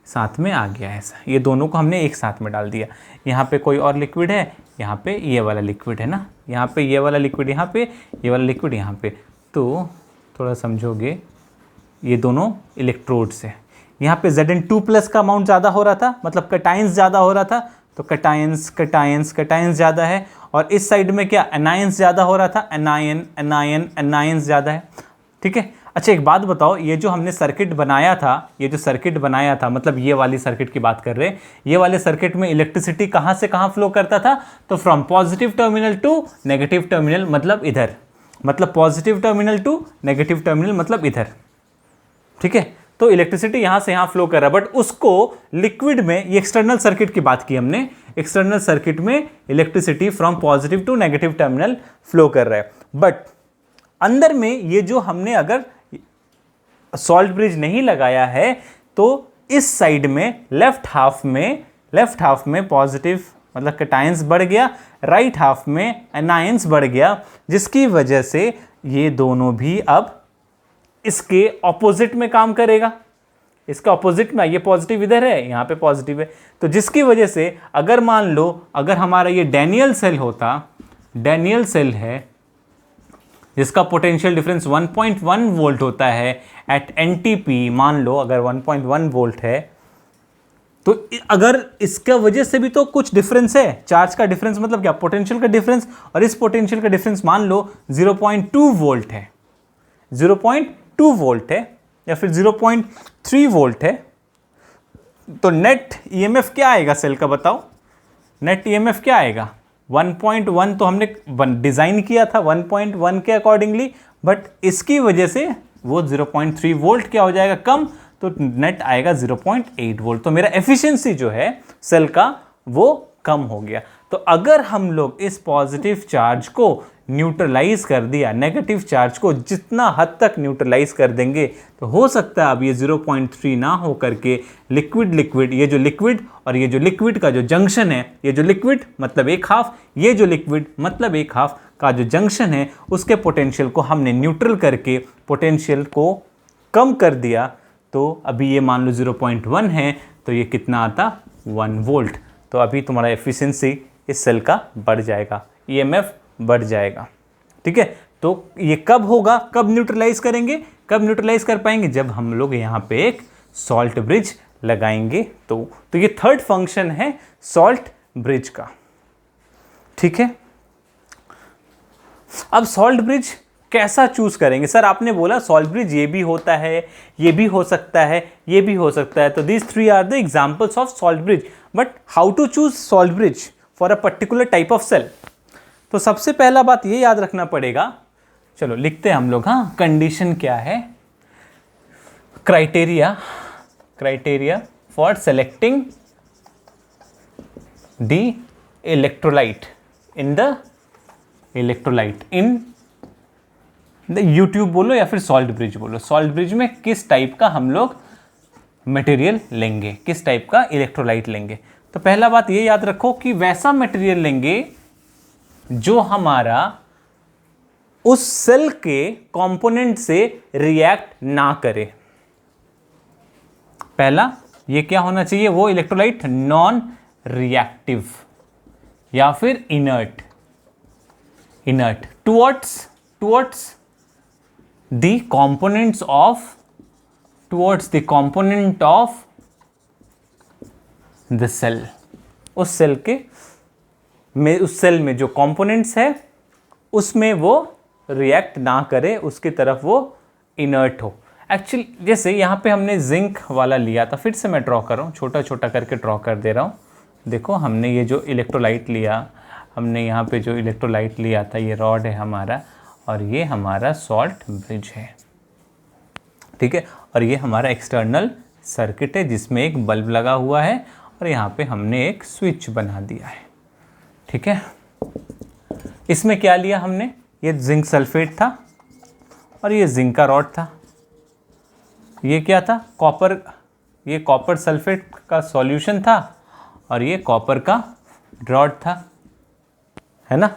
Speaker 1: साथ में आ गया ऐसा, ये दोनों को हमने एक साथ में डाल दिया। यहाँ पे कोई और लिक्विड है, यहाँ पे ये वाला लिक्विड है ना, यहाँ पे ये वाला लिक्विड, यहाँ पे ये वाला लिक्विड, यहाँ पे, तो थोड़ा समझोगे, ये दोनों इलेक्ट्रोड्स है। यहाँ पे Zn2+ का अमाउंट ज़्यादा हो रहा था, मतलब कैटायंस ज़्यादा हो रहा था, तो कैटायंस कैटायंस कैटायंस ज़्यादा है, और इस साइड में क्या एनायंस ज़्यादा हो रहा था, एनायन एनायन एनायंस ज़्यादा है। ठीक है, अच्छा एक बात बताओ, ये जो हमने सर्किट बनाया था, ये जो सर्किट बनाया था, मतलब ये वाली सर्किट की बात कर रहे हैं, ये वाले सर्किट में इलेक्ट्रिसिटी कहाँ से कहाँ फ्लो करता था, तो from positive terminal to negative terminal, मतलब इधर, मतलब positive terminal to negative terminal, मतलब इधर। ठीक है, तो इलेक्ट्रिसिटी यहां से यहां फ्लो कर रहा है, बट उसको लिक्विड में, ये एक्सटर्नल सर्किट की बात की हमने, एक्सटर्नल सर्किट में electricity from positive to negative terminal flow कर रहा है, बट अंदर में ये जो हमने अगर सॉल्ट ब्रिज नहीं लगाया है, तो इस साइड में लेफ्ट हाफ में पॉजिटिव मतलब कैटायंस बढ़ गया, राइट हाफ में एनायंस बढ़ गया, जिसकी वजह से ये दोनों भी अब इसके ऑपोजिट में काम करेगा। इसका ऑपोजिट में, ये पॉजिटिव इधर है, यहाँ पे पॉजिटिव है, तो जिसकी वजह से अगर मान लो अगर हमारा ये डैनियल सेल होता, डैनियल सेल है जिसका पोटेंशियल डिफरेंस 1.1 वोल्ट होता है एट एनटीपी, मान लो अगर 1.1 वोल्ट है, तो अगर इसका वजह से भी तो कुछ डिफरेंस है, चार्ज का डिफरेंस मतलब क्या, पोटेंशियल का डिफरेंस, और इस पोटेंशियल का डिफरेंस मान लो 0.2 वोल्ट है, 0.2 वोल्ट है या फिर 0.3 वोल्ट है, तो नेट ईएमएफ क्या आएगा सेल का, बताओ नेट ईएमएफ क्या आएगा। 1.1 तो हमने डिज़ाइन किया था 1.1 के अकॉर्डिंगली, बट इसकी वजह से वो 0.3 वोल्ट क्या हो जाएगा कम, तो नेट आएगा 0.8 वोल्ट। तो मेरा एफिशिएंसी जो है सेल का वो कम हो गया। तो अगर हम लोग इस पॉजिटिव चार्ज को न्यूट्रलाइज कर दिया, नेगेटिव चार्ज को जितना हद तक न्यूट्रलाइज कर देंगे, तो हो सकता है अब ये 0.3 ना हो करके लिक्विड लिक्विड, ये जो लिक्विड और ये जो लिक्विड का जो जंक्शन है, ये जो लिक्विड मतलब एक हाफ, ये जो लिक्विड मतलब एक हाफ का जो जंक्शन है, उसके पोटेंशियल को हमने न्यूट्रल करके पोटेंशियल को कम कर दिया। तो अभी ये मान लो 0.1 है, तो ये कितना आता 1 वोल्ट। तो अभी तुम्हारा एफिशिएंसी इस सेल का बढ़ जाएगा, ईएमएफ बढ़ जाएगा। ठीक है, तो ये कब होगा, कब न्यूट्रलाइज करेंगे, कब न्यूट्रलाइज कर पाएंगे, जब हम लोग यहाँ पे एक सॉल्ट ब्रिज लगाएंगे तो ये थर्ड फंक्शन है सॉल्ट ब्रिज का। ठीक है, अब सॉल्ट ब्रिज कैसा चूज करेंगे? सर आपने बोला सॉल्ट ब्रिज ये भी होता है, ये भी हो सकता है, ये भी हो सकता है, तो these three are the examples of salt bridge, but how to choose salt bridge for a particular type of cell? तो सबसे पहला बात ये याद रखना पड़ेगा, चलो लिखते हैं हम लोग, हाँ, कंडीशन क्या है, criteria for selecting the electrolyte in the YouTube बोलो या फिर सॉल्ट ब्रिज बोलो, सॉल्ट ब्रिज में किस टाइप का हम लोग मटेरियल लेंगे, किस टाइप का इलेक्ट्रोलाइट लेंगे। तो पहला बात ये याद रखो कि वैसा मटेरियल लेंगे जो हमारा उस सेल के कंपोनेंट से रिएक्ट ना करे। पहला ये क्या होना चाहिए, वो इलेक्ट्रोलाइट नॉन रिएक्टिव या फिर inert towards the component of the cell, उस सेल में जो कंपोनेंट्स है उसमें वो रिएक्ट ना करे, उसकी तरफ वो इनर्ट हो। एक्चुअली जैसे यहाँ पे हमने जिंक वाला लिया था, फिर से मैं ड्रॉ कर रहा हूँ, छोटा छोटा करके ड्रॉ कर दे रहा हूँ। देखो हमने ये जो इलेक्ट्रोलाइट लिया, हमने यहाँ पे जो इलेक्ट्रोलाइट लिया था, ये रॉड है हमारा और ये हमारा सॉल्ट ब्रिज है। ठीक है, और ये हमारा एक्सटर्नल सर्किट है जिसमें एक बल्ब लगा हुआ है और यहाँ पे हमने एक स्विच बना दिया है। ठीक है, इसमें क्या लिया हमने, ये जिंक सल्फेट था और ये जिंक का रॉड था। ये क्या था, कॉपर, ये कॉपर सल्फेट का सॉल्यूशन था और ये कॉपर का रॉड था, है ना।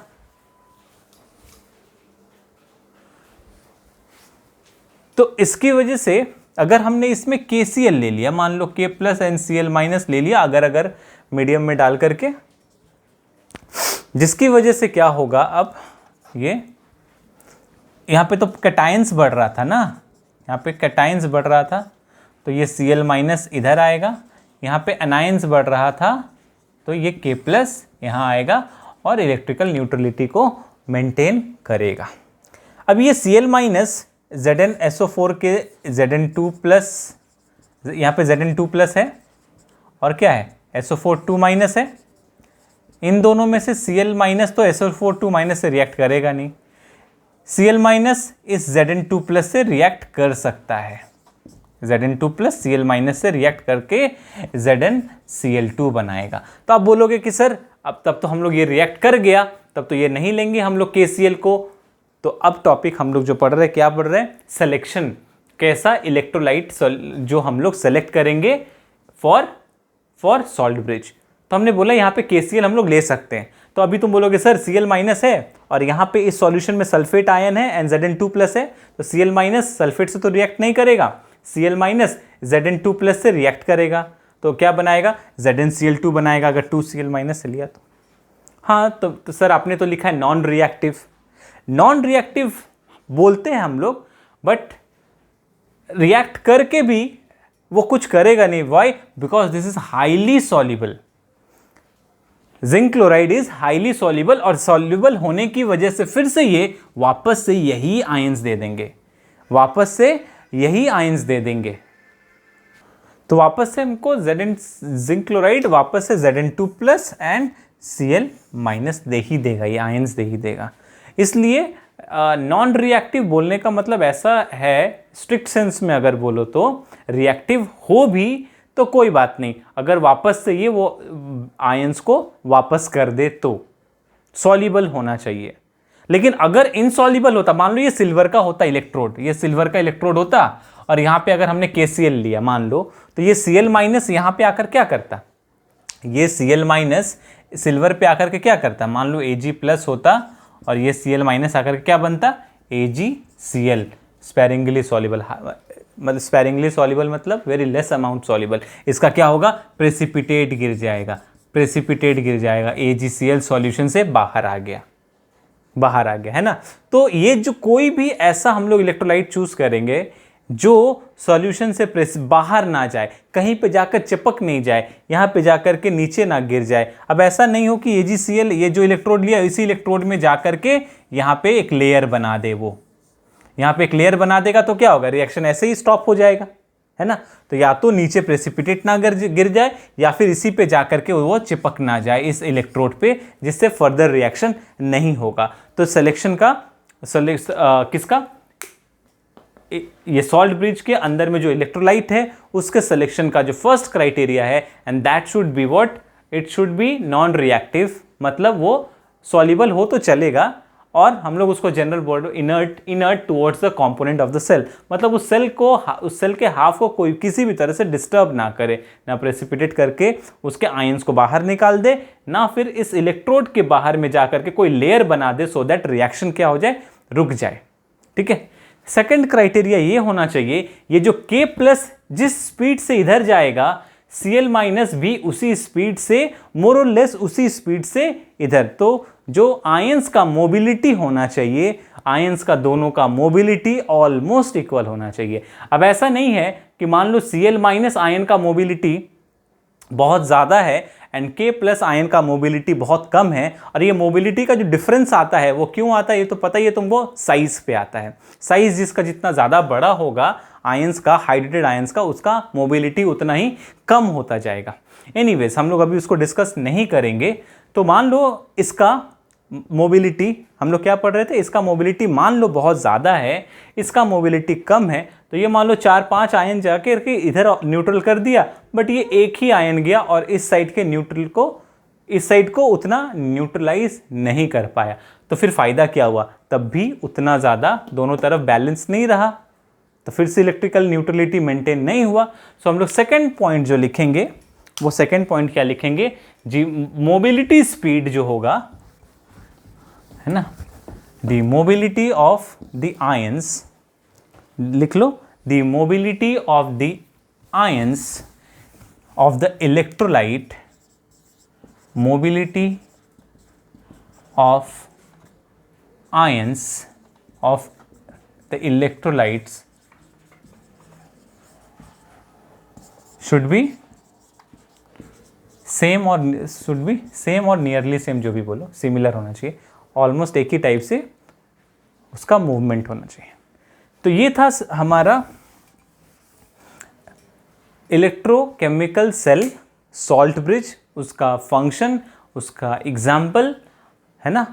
Speaker 1: तो इसकी वजह से अगर हमने इसमें KCl ले लिया, मान लो K प्लस NCl माइनस ले लिया अगर मीडियम में डाल करके, जिसकी वजह से क्या होगा, अब ये यहाँ पे तो कैटायंस बढ़ रहा था ना, यहाँ पे कैटायंस बढ़ रहा था तो ये Cl माइनस इधर आएगा, यहाँ पे एनायंस बढ़ रहा था तो ये K प्लस यहाँ आएगा और इलेक्ट्रिकल न्यूट्रलिटी को मेंटेन करेगा। अब ये Cl माइनस ZnSO4 के Zn2 प्लस, यहाँ पे Zn2 प्लस है और क्या है SO4 2 माइनस है, इन दोनों में से Cl माइनस तो SO4 2 माइनस से रिएक्ट करेगा नहीं, Cl माइनस इस Zn2 प्लस से रिएक्ट कर सकता है, Zn2 प्लस Cl माइनस से रिएक्ट करके ZnCl2 बनाएगा। तो आप बोलोगे कि सर अब तब तो हम लोग ये रिएक्ट कर गया, तब तो ये नहीं लेंगे हम लोग KCl को। तो अब टॉपिक हम लोग जो पढ़ रहे हैं, क्या पढ़ रहे हैं, सिलेक्शन, कैसा इलेक्ट्रोलाइट जो हम लोग सेलेक्ट करेंगे फॉर सॉल्ट ब्रिज। तो हमने बोला यहाँ पे KCl हम लोग ले सकते हैं। तो अभी तुम बोलोगे सर Cl माइनस है और यहाँ पे इस सॉल्यूशन में सल्फेट आयन है एंड Zn2 प्लस है, तो Cl माइनस सल्फेट से तो रिएक्ट नहीं करेगा, Cl माइनस Zn2 प्लस से रिएक्ट करेगा, तो क्या बनाएगा, ZnCl2 बनाएगा अगर 2Cl माइनस से लिया तो। हाँ, तो सर आपने तो लिखा है नॉन रिएक्टिव, नॉन रिएक्टिव बोलते हैं हम लोग, बट रिएक्ट करके भी वो कुछ करेगा नहीं। Why? Because this is highly soluble, zinc chloride is highly soluble, और सॉल्युबल होने की वजह से फिर से ये वापस से यही आयंस दे देंगे, तो वापस से हमको जिंक क्लोराइड वापस से Zn2 plus and Cl minus दे ही देगा, ये आयंस दे ही देगा। इसलिए नॉन रिएक्टिव बोलने का मतलब ऐसा है, स्ट्रिक्ट सेंस में अगर बोलो तो रिएक्टिव हो भी तो कोई बात नहीं, अगर वापस से ये वो आयंस को वापस कर दे तो सॉल्युबल होना चाहिए। लेकिन अगर इनसॉल्युबल होता, मान लो ये सिल्वर का होता इलेक्ट्रोड, ये सिल्वर का इलेक्ट्रोड होता और यहाँ पे अगर हमने KCl लिया मान लो, तो ये Cl माइनस यहाँ पे आकर क्या करता, ये Cl माइनस सिल्वर पे आकर के क्या करता, मान लो Ag प्लस होता और ये Cl माइनस आकर के क्या बनता, AgCl, स्पेरिंगली सॉल्युबल, मतलब स्पेरिंगली सॉल्युबल मतलब वेरी लेस अमाउंट सॉल्युबल। इसका क्या होगा, प्रेसिपिटेट गिर जाएगा, AgCl सॉल्यूशन से बाहर आ गया, है ना। तो ये जो कोई भी ऐसा हम लोग इलेक्ट्रोलाइट चूज करेंगे जो सॉल्यूशन से बाहर ना जाए, कहीं पे जाकर चिपक नहीं जाए, यहाँ पे जाकर के नीचे ना गिर जाए। अब ऐसा नहीं हो कि AgCl ये जो इलेक्ट्रोड लिया इसी इलेक्ट्रोड में जाकर के यहाँ पे एक लेयर बना दे, वो यहाँ पे एक लेयर बना देगा तो क्या होगा, रिएक्शन ऐसे ही स्टॉप हो जाएगा, है ना। तो या तो नीचे प्रेसिपिटेट ना गिर जाए या फिर इसी पे जाकर के वो चिपक ना जाए इस इलेक्ट्रोड पे, जिससे फर्दर रिएक्शन नहीं होगा। तो सिलेक्शन का किसका, ये सॉल्ट ब्रिज के अंदर में जो इलेक्ट्रोलाइट है उसके सिलेक्शन का जो फर्स्ट क्राइटेरिया है, and that should be what, it should be non reactive, मतलब वो सॉल्युबल हो तो चलेगा और हम लोग उसको general word inert towards the component of the cell, मतलब उस सेल के हाफ को कोई किसी भी तरह से डिस्टर्ब ना करे, ना प्रेसिपिटेट करके उसके आयंस को बाहर निकाल दे, ना फिर इस इलेक्ट्रोड के बाहर में जाकर के कोई लेयर बना दे सो दैट रिएक्शन क्या हो जाए, रुक जाए। ठीक है। सेकंड क्राइटेरिया ये होना चाहिए, ये जो K+ जिस स्पीड से इधर जाएगा, Cl- भी उसी स्पीड से, मोर और लेस उसी स्पीड से इधर। तो जो आयंस का मोबिलिटी होना चाहिए, आयंस का दोनों का मोबिलिटी ऑलमोस्ट इक्वल होना चाहिए। अब ऐसा नहीं है कि मान लो Cl- आयन का मोबिलिटी बहुत ज़्यादा है एंड K+ आयन का मोबिलिटी बहुत कम है, और ये मोबिलिटी का जो डिफरेंस आता है वो क्यों आता है ये तो पता ही है तुमको, साइज पे आता है। साइज जिसका जितना ज़्यादा बड़ा होगा आयंस का, हाइड्रेटेड आयंस का, उसका मोबिलिटी उतना ही कम होता जाएगा। एनीवेज हम लोग अभी उसको डिस्कस नहीं करेंगे। तो मान लो इसका मोबिलिटी, हम लोग क्या पढ़ रहे थे, इसका मोबिलिटी मान लो बहुत ज़्यादा है, इसका मोबिलिटी कम है, तो ये मान लो 4-5 आयन जाकर के इधर न्यूट्रल कर दिया, बट ये एक ही आयन गया और इस साइड के न्यूट्रल को, इस साइड को उतना न्यूट्रलाइज नहीं कर पाया। तो फिर फ़ायदा क्या हुआ, तब भी उतना ज़्यादा दोनों तरफ बैलेंस नहीं रहा, तो फिर से इलेक्ट्रिकल न्यूट्रलिटी मेंटेन नहीं हुआ। सो हम लोग सेकेंड पॉइंट जो लिखेंगे, वो सेकेंड पॉइंट क्या लिखेंगे जी, मोबिलिटी स्पीड जो होगा, है ना, the mobility of the ions, लिख लो, the mobility of the ions of the electrolyte, mobility of ions of the electrolytes should be same और शुड बी सेम और नियरली सेम, जो भी बोलो, सिमिलर होना चाहिए, ऑलमोस्ट एक ही टाइप से उसका मूवमेंट होना चाहिए। तो ये था हमारा इलेक्ट्रोकेमिकल सेल सॉल्ट ब्रिज, उसका फंक्शन, उसका एग्जाम्पल, है ना,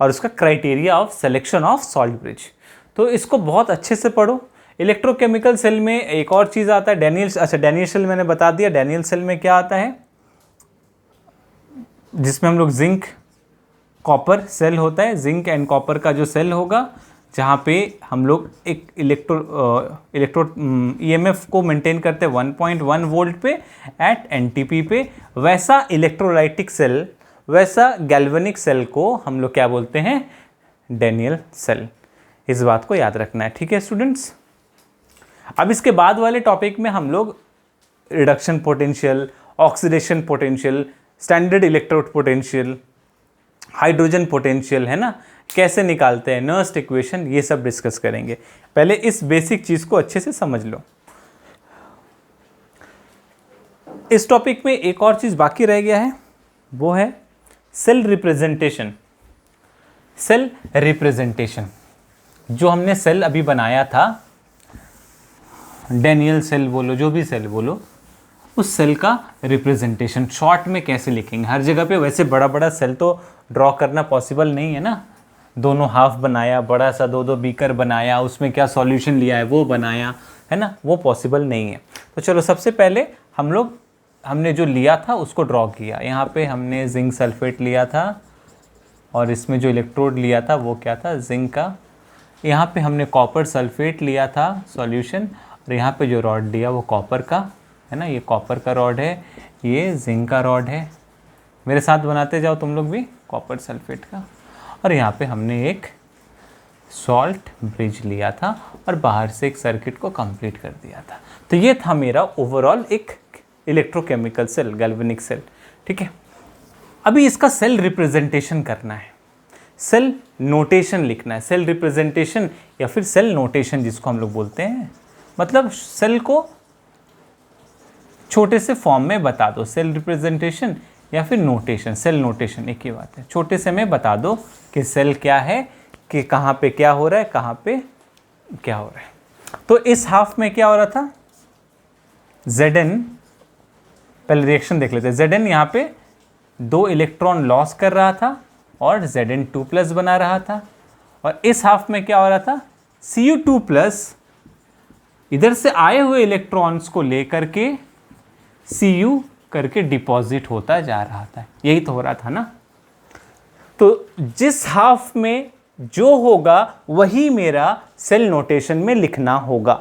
Speaker 1: और उसका criteria of selection of salt bridge. तो इसको बहुत अच्छे से पढ़ो। इलेक्ट्रोकेमिकल सेल में एक और चीज़ आता है, डैनियल सेल मैंने बता दिया। डैनियल सेल में क्या आता है, जिसमें हम लोग जिंक कॉपर सेल होता है, जिंक एंड कॉपर का जो सेल होगा, जहाँ पे हम लोग एक इलेक्ट्रो EMF को मेंटेन करते हैं 1.1 वोल्ट पे एट NTP पे। वैसा इलेक्ट्रोलाइटिक सेल, वैसा गैल्वेनिक सेल को हम लोग क्या बोलते हैं, डैनियल सेल। इस बात को याद रखना है, ठीक है स्टूडेंट्स। अब इसके बाद वाले टॉपिक में हम लोग reduction potential, oxidation potential, standard electrode potential, hydrogen potential, है ना, कैसे निकालते हैं, नर्स्ट इक्वेशन, ये सब डिस्कस करेंगे। पहले इस बेसिक चीज़ को अच्छे से समझ लो। इस टॉपिक में एक और चीज़ बाकी रह गया है, वो है सेल रिप्रेजेंटेशन। सेल रिप्रेजेंटेशन, जो हमने सेल अभी बनाया था, डैनियल सेल बोलो, जो भी सेल बोलो, उस सेल का रिप्रेजेंटेशन शॉर्ट में कैसे लिखेंगे। हर जगह पे वैसे बड़ा बड़ा सेल तो ड्रॉ करना पॉसिबल नहीं है ना, दोनों हाफ बनाया, बड़ा सा 2-2 बीकर बनाया, उसमें क्या सॉल्यूशन लिया है वो बनाया, है ना, वो पॉसिबल नहीं है। तो चलो सबसे पहले हमने जो लिया था उसको ड्रॉ किया। यहाँ पे हमने जिंक सल्फेट लिया था और इसमें जो इलेक्ट्रोड लिया था वो क्या था, जिंक का। यहाँ पे हमने कॉपर सल्फेट लिया था सॉल्यूशन, और यहाँ पे जो रॉड लिया वो कॉपर का, है ना, ये कॉपर का रॉड है, ये जिंक का रॉड है। मेरे साथ बनाते जाओ तुम लोग भी, कॉपर सल्फेट का। और यहाँ पे हमने एक सॉल्ट ब्रिज लिया था और बाहर से एक सर्किट को कंप्लीट कर दिया था। तो ये था मेरा ओवरऑल एक इलेक्ट्रोकेमिकल सेल, गैल्वेनिक सेल, ठीक है। अभी इसका सेल रिप्रेजेंटेशन करना है, सेल नोटेशन लिखना है, सेल रिप्रेजेंटेशन या फिर सेल नोटेशन जिसको हम लोग बोलते हैं, मतलब सेल को छोटे से फॉर्म में बता दो, सेल रिप्रेजेंटेशन या फिर नोटेशन, सेल नोटेशन एक ही बात है। छोटे से में बता दो कि सेल क्या है, कि कहाँ पे क्या हो रहा है, कहाँ पे क्या हो रहा है। तो इस हाफ में क्या हो रहा था, Zn, पहले रिएक्शन देख लेते हैं। Zn यहाँ पे 2 इलेक्ट्रॉन लॉस कर रहा था और Zn2+ बना रहा था। और इस हाफ में क्या हो रहा था, Cu2+ इधर से आए हुए इलेक्ट्रॉन्स को लेकर के Cu करके डिपॉजिट होता जा रहा था। यही तो हो रहा था ना। तो जिस हाफ में जो होगा वही मेरा सेल नोटेशन में लिखना होगा।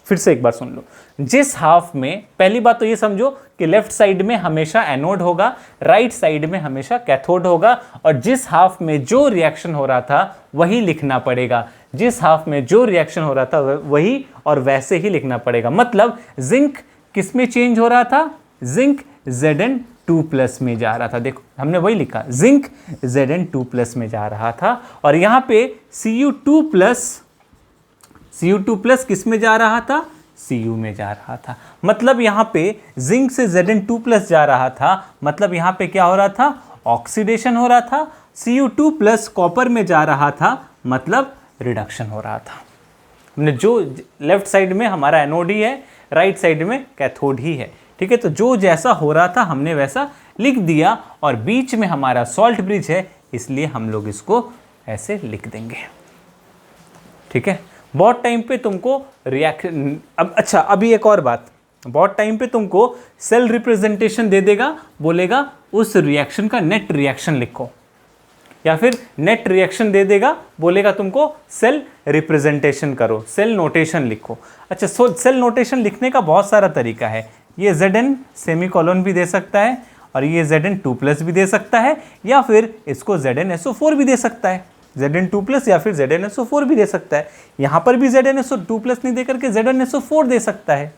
Speaker 1: फिर से एक बार सुन लो, जिस हाफ में, पहली बात तो ये समझो कि लेफ्ट साइड में हमेशा एनोड होगा, राइट साइड में हमेशा कैथोड होगा, और जिस हाफ में जो रिएक्शन हो रहा था वही लिखना पड़ेगा। जिस हाफ में जो रिएक्शन हो रहा था वही और वैसे ही लिखना पड़ेगा। मतलब जिंक किस में चेंज हो रहा था, जिंक Zn2+ में जा रहा था। देखो हमने वही लिखा, जिंक Zn2+ में जा रहा था। और यहाँ पे Cu2+ किस में जा रहा था, Cu में जा रहा था। मतलब यहाँ पे जिंक से Zn2+ जा रहा था, मतलब यहाँ पे क्या हो रहा था, ऑक्सीडेशन हो रहा था। Cu2+ कॉपर में जा रहा था, मतलब रिडक्शन हो रहा था। हमने जो लेफ्ट साइड में हमारा एनोड ही है, राइट साइड में कैथोड ही है, ठीक है। तो जो जैसा हो रहा था हमने वैसा लिख दिया, और बीच में हमारा सॉल्ट ब्रिज है, इसलिए हम लोग इसको ऐसे लिख देंगे, ठीक है। बहुत टाइम पे तुमको रिएक्शन, अब अच्छा अभी एक और बात, बहुत टाइम पे तुमको सेल रिप्रेजेंटेशन दे देगा, बोलेगा उस रिएक्शन का नेट रिएक्शन लिखो, या फिर नेट रिएक्शन दे देगा, बोलेगा तुमको सेल रिप्रेजेंटेशन करो, सेल नोटेशन लिखो। अच्छा, सेल नोटेशन लिखने का बहुत सारा तरीका है। ये Zn सेमीकोलन भी दे सकता है, और ये Zn2+ भी दे सकता है, या फिर इसको ZnSO4 भी दे सकता है। Zn2+ या फिर ZnSO4 भी दे सकता है। यहाँ पर भी ZnSO2+ नहीं दे करके ZnSO4 दे सकता है,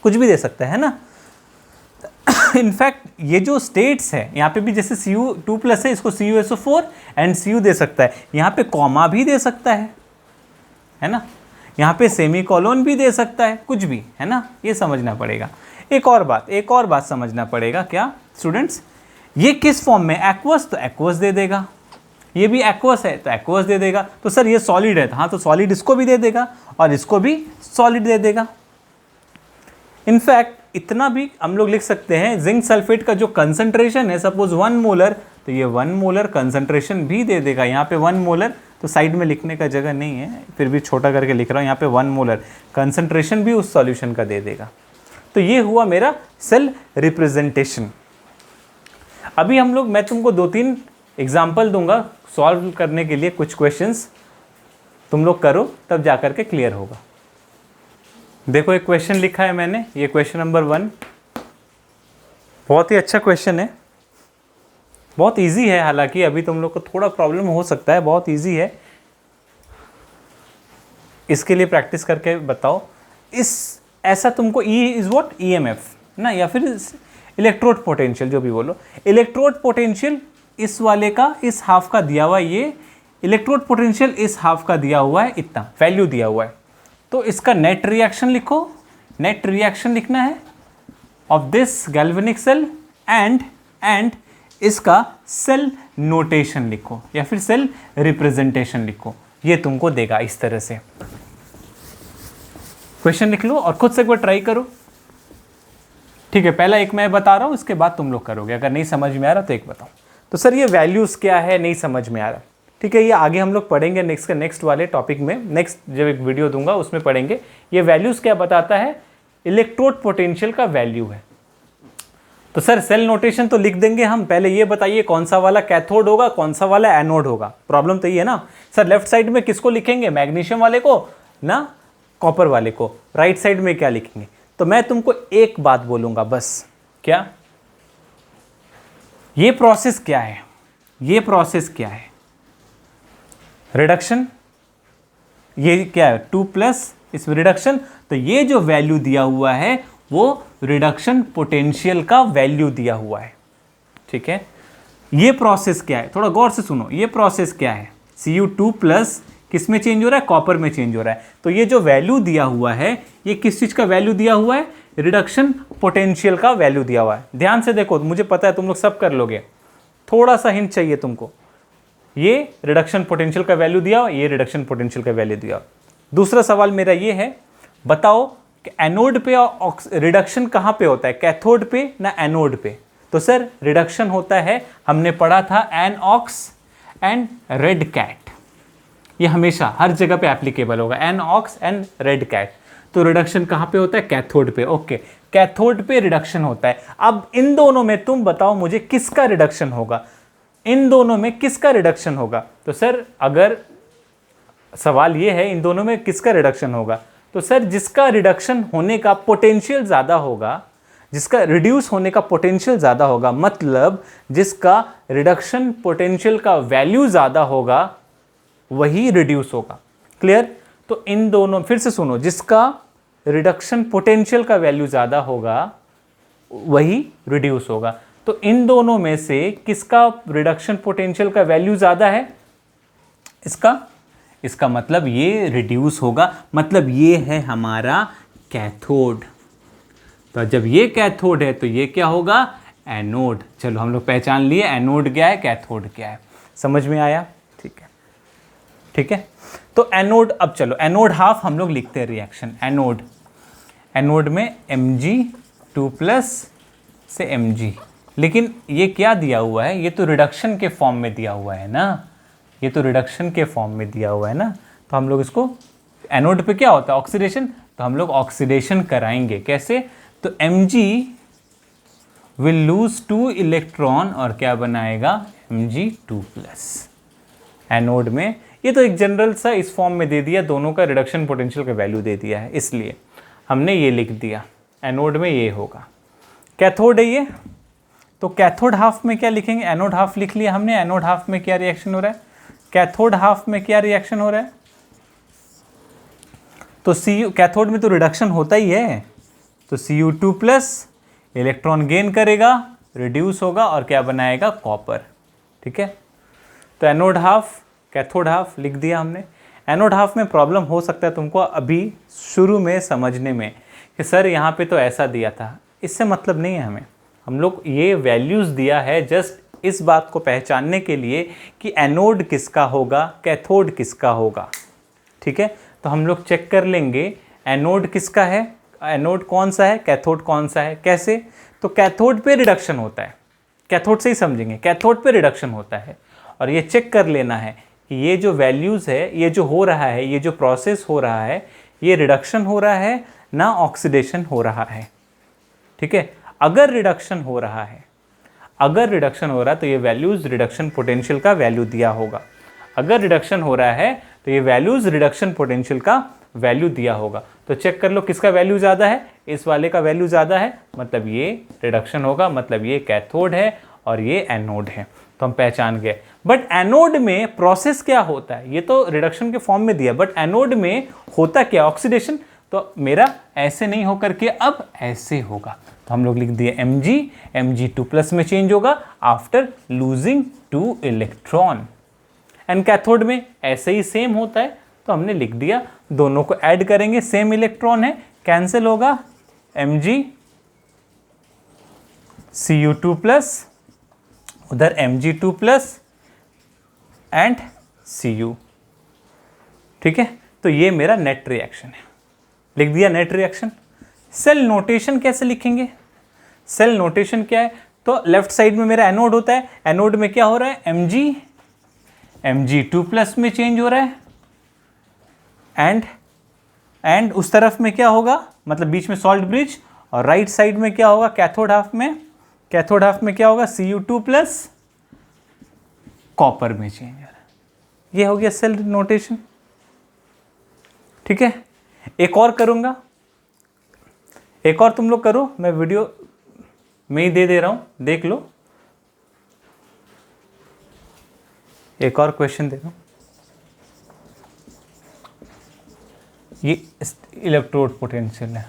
Speaker 1: कुछ भी दे सकता है ना। इनफैक्ट ये जो स्टेट्स है, यहाँ पे भी जैसे Cu2+ है, इसको CuSO4 एंड Cu दे सकता है। यहाँ पे कॉमा भी दे सकता है ना। यहाँ पे सेमीकोलन भी दे सकता है, कुछ भी, है ना। ये समझना पड़ेगा। एक और बात समझना पड़ेगा, क्या स्टूडेंट्स, ये किस फॉर्म में, एक्वस तो एक्वस दे देगा, ये भी एक्वस है तो एक्वस दे देगा। तो सर ये सॉलिड है, हाँ तो सॉलिड इसको भी दे देगा और इसको भी सॉलिड दे देगा। इनफैक्ट इतना भी हम लोग लिख सकते हैं, जिंक सल्फेट का जो कंसंट्रेशन है, सपोज 1 मोलर, तो ये 1 मोलर कंसंट्रेशन भी दे देगा। यहाँ पे 1 मोलर तो साइड में लिखने का जगह नहीं है, फिर भी छोटा करके लिख रहा हूँ। यहाँ पे 1 मोलर कंसंट्रेशन भी उस सॉल्यूशन का दे देगा। तो ये हुआ मेरा सेल रिप्रेजेंटेशन। अभी हम लोग, मैं तुमको 2-3 एग्जाम्पल दूंगा सॉल्व करने के लिए, कुछ क्वेश्चंस तुम लोग करो, तब जा कर के क्लियर होगा। देखो एक क्वेश्चन लिखा है मैंने, ये क्वेश्चन नंबर 1, बहुत ही अच्छा क्वेश्चन है, बहुत इजी है। हालांकि अभी तुम लोग को थोड़ा प्रॉब्लम हो सकता है, बहुत इजी है। इसके लिए प्रैक्टिस करके बताओ। ऐसा तुमको E इज व्हाट, EMF ना, या फिर इलेक्ट्रोड पोटेंशियल, जो भी बोलो। इलेक्ट्रोड पोटेंशियल इस वाले का, इस हाफ का दिया हुआ है, ये इलेक्ट्रोड पोटेंशियल इस हाफ का दिया हुआ है, इतना वैल्यू दिया हुआ है। तो इसका नेट रिएक्शन लिखो, नेट रिएक्शन लिखना है of this galvanic cell, and इसका सेल नोटेशन लिखो या फिर सेल रिप्रेजेंटेशन लिखो। ये तुमको देगा इस तरह से। क्वेश्चन लिख लो और खुद से एक बार ट्राई करो, ठीक है। पहला एक मैं बता रहा हूं, इसके बाद तुम लोग करोगे। अगर नहीं समझ में आ रहा तो एक बताओ। तो सर ये वैल्यूज क्या है, नहीं समझ में आ रहा, ठीक है। ये आगे हम लोग पढ़ेंगे नेक्स्ट वाले टॉपिक में, नेक्स्ट जब एक वीडियो दूंगा उसमें पढ़ेंगे। ये वैल्यूज क्या बताता है, इलेक्ट्रोड पोटेंशियल का वैल्यू है। तो सर सेल नोटेशन तो लिख देंगे हम, पहले ये बताइए कौन सा वाला कैथोड होगा, कौन सा वाला एनोड होगा। प्रॉब्लम तो ये है ना सर, लेफ्ट साइड में किसको लिखेंगे, मैग्नीशियम वाले को ना कॉपर वाले को, राइट साइड में क्या लिखेंगे। तो मैं तुमको एक बात बोलूंगा बस, क्या ये प्रोसेस क्या है, ये प्रोसेस क्या है, रिडक्शन, ये क्या है 2+ इसमें रिडक्शन। तो ये जो वैल्यू दिया हुआ है वो रिडक्शन पोटेंशियल का वैल्यू दिया हुआ है, ठीक है। ये प्रोसेस क्या है, थोड़ा गौर से सुनो, ये प्रोसेस क्या है, Cu2+ किस में चेंज हो रहा है, कॉपर में चेंज हो रहा है। तो ये जो वैल्यू दिया हुआ है ये किस चीज का वैल्यू दिया हुआ है, रिडक्शन पोटेंशियल का वैल्यू दिया हुआ है। ध्यान से देखो, मुझे पता है तुम लोग सब कर लोगे, थोड़ा सा हिंट चाहिए तुमको। ये रिडक्शन पोटेंशियल का वैल्यू दिया हुआ, ये रिडक्शन पोटेंशियल का वैल्यू दिया हुआ। दूसरा सवाल मेरा ये है, बताओ कि एनोड पे रिडक्शन कहां पे होता है, कैथोड पे ना एनोड पे। तो सर रिडक्शन होता है, हमने पढ़ा था एनऑक्स एंड रेड कैट, ये हमेशा हर जगह पे एप्लीकेबल होगा, एनऑक्स एंड रेड कैट। तो रिडक्शन कहां पे होता है, कैथोड पे। ओके, कैथोड पे रिडक्शन होता है। अब इन दोनों में तुम बताओ मुझे किसका रिडक्शन होगा, इन दोनों में किसका रिडक्शन होगा। तो सर अगर सवाल ये है इन दोनों में किसका रिडक्शन होगा, तो सर जिसका रिडक्शन होने का पोटेंशियल ज़्यादा होगा, जिसका रिड्यूस होने का पोटेंशियल ज़्यादा होगा, मतलब जिसका रिडक्शन पोटेंशियल का वैल्यू ज़्यादा होगा वही रिड्यूस होगा। क्लियर। तो इन दोनों, फिर से सुनो, जिसका रिडक्शन पोटेंशियल का वैल्यू ज़्यादा होगा वही रिड्यूस होगा। तो इन दोनों में से किसका रिडक्शन पोटेंशियल का वैल्यू ज़्यादा है, इसका मतलब ये रिड्यूस होगा, मतलब ये है हमारा कैथोड। तो जब ये कैथोड है तो ये क्या होगा, एनोड। चलो हम लोग पहचान लिए एनोड क्या है, कैथोड क्या है, समझ में आया। ठीक है, ठीक है। तो एनोड, अब चलो एनोड हाफ हम लोग लिखते हैं रिएक्शन। एनोड में Mg2+ से Mg, लेकिन ये क्या दिया हुआ है, ये तो रिडक्शन के फॉर्म में दिया हुआ है ना, ये तो रिडक्शन के फॉर्म में दिया हुआ है ना। तो हम लोग इसको, एनोड पे क्या होता है, ऑक्सीडेशन, तो हम लोग ऑक्सीडेशन कराएंगे। कैसे, तो Mg विल लूज 2 इलेक्ट्रॉन और क्या बनाएगा, Mg2+। एनोड में ये तो एक जनरल सा इस फॉर्म में दे दिया, दोनों का रिडक्शन पोटेंशियल का वैल्यू दे दिया है, इसलिए हमने ये लिख दिया, एनोड में ये होगा। कैथोड है ये, तो कैथोड हाफ में क्या लिखेंगे, एनोड हाफ लिख लिया हमने। एनोड हाफ में क्या रिएक्शन हो रहा है, कैथोड हाफ में क्या रिएक्शन हो रहा है, तो Cu, कैथोड में तो रिडक्शन होता ही है, तो Cu2+ इलेक्ट्रॉन गेन करेगा, रिड्यूस होगा और क्या बनाएगा, कॉपर। ठीक है। तो एनोड हाफ, कैथोड हाफ लिख दिया हमने। एनोड हाफ में प्रॉब्लम हो सकता है तुमको अभी शुरू में समझने में कि सर यहाँ पे तो ऐसा दिया था, इससे मतलब नहीं है हमें। हम लोग ये वैल्यूज़ दिया है जस्ट इस बात को पहचानने के लिए कि एनोड किसका होगा, कैथोड किसका होगा। ठीक है। तो हम लोग चेक कर लेंगे एनोड किसका है, एनोड कौन सा है, कैथोड कौन सा है। कैसे, तो कैथोड पे रिडक्शन होता है, कैथोड से ही समझेंगे, कैथोड पे रिडक्शन होता है। और ये चेक कर लेना है कि ये जो वैल्यूज़ है, ये जो हो रहा है, ये जो प्रोसेस हो रहा है, ये रिडक्शन हो रहा है ना ऑक्सीडेशन हो रहा है। ठीक है। अगर रिडक्शन हो रहा है, अगर रिडक्शन हो रहा है तो ये वैल्यूज़ रिडक्शन पोटेंशियल का वैल्यू दिया होगा। अगर रिडक्शन हो रहा है तो ये वैल्यूज़ रिडक्शन पोटेंशियल का वैल्यू दिया होगा। तो चेक कर लो किसका वैल्यू ज़्यादा है, इस वाले का वैल्यू ज़्यादा है, मतलब ये रिडक्शन होगा, मतलब ये कैथोड है और ये एनोड है। तो हम पहचान गए। बट एनोड में प्रोसेस क्या होता है, ये तो रिडक्शन के फॉर्म में दिया, बट एनोड में होता क्या, ऑक्सीडेशन। तो मेरा ऐसे नहीं होकर के अब ऐसे होगा, तो हम लोग लिख दिए Mg2+ में चेंज होगा after losing 2 electron. And cathode में ऐसे ही सेम होता है, तो हमने लिख दिया, दोनों को ऐड करेंगे, सेम इलेक्ट्रॉन है, कैंसिल होगा, MgCu2+, उधर Mg2+ एंड Cu। ठीक है। तो ये मेरा नेट रिएक्शन है, लिख दिया नेट रिएक्शन। सेल नोटेशन कैसे लिखेंगे, सेल नोटेशन क्या है, तो लेफ्ट साइड में मेरा एनोड होता है, एनोड में क्या हो रहा है, Mg2+ में चेंज हो रहा है, एंड उस तरफ में क्या होगा, मतलब बीच में सॉल्ट ब्रिज, और राइट साइड में क्या होगा, कैथोड हाफ में, कैथोड हाफ में क्या होगा, Cu2+ कॉपर में चेंज हो रहा है। ये हो गया सेल नोटेशन। ठीक है। एक और करूंगा, एक और तुम लोग करो, मैं वीडियो में ही दे रहा हूं, देख लो। एक और क्वेश्चन दे रहा हूं, ये इलेक्ट्रोड पोटेंशियल है।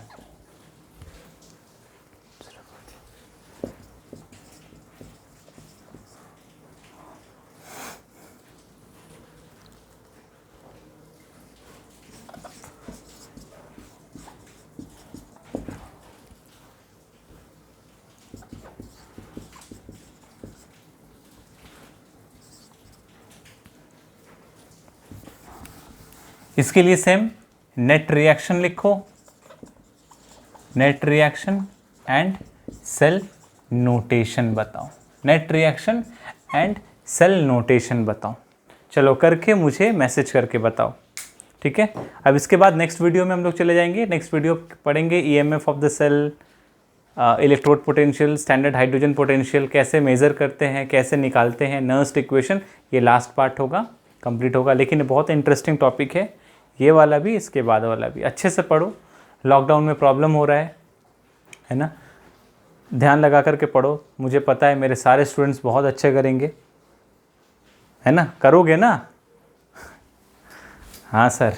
Speaker 1: इसके लिए सेम नेट रिएक्शन लिखो, net reaction and cell notation बताओ, net reaction and cell notation बताओ। चलो करके मुझे मैसेज करके बताओ, ठीक है। अब इसके बाद नेक्स्ट वीडियो में हम लोग चले जाएंगे, नेक्स्ट वीडियो पढ़ेंगे EMF of the cell, electrode potential, standard hydrogen potential कैसे मेज़र करते हैं, कैसे निकालते हैं, नर्स्ट इक्वेशन। ये लास्ट पार्ट होगा, कंप्लीट होगा। लेकिन बहुत इंटरेस्टिंग टॉपिक है ये वाला भी, इसके बाद वाला भी। अच्छे से पढ़ो, लॉकडाउन में प्रॉब्लम हो रहा है ना, ध्यान लगा करके पढ़ो। मुझे पता है मेरे सारे स्टूडेंट्स बहुत अच्छे करेंगे, है ना, करोगे ना? हाँ सर।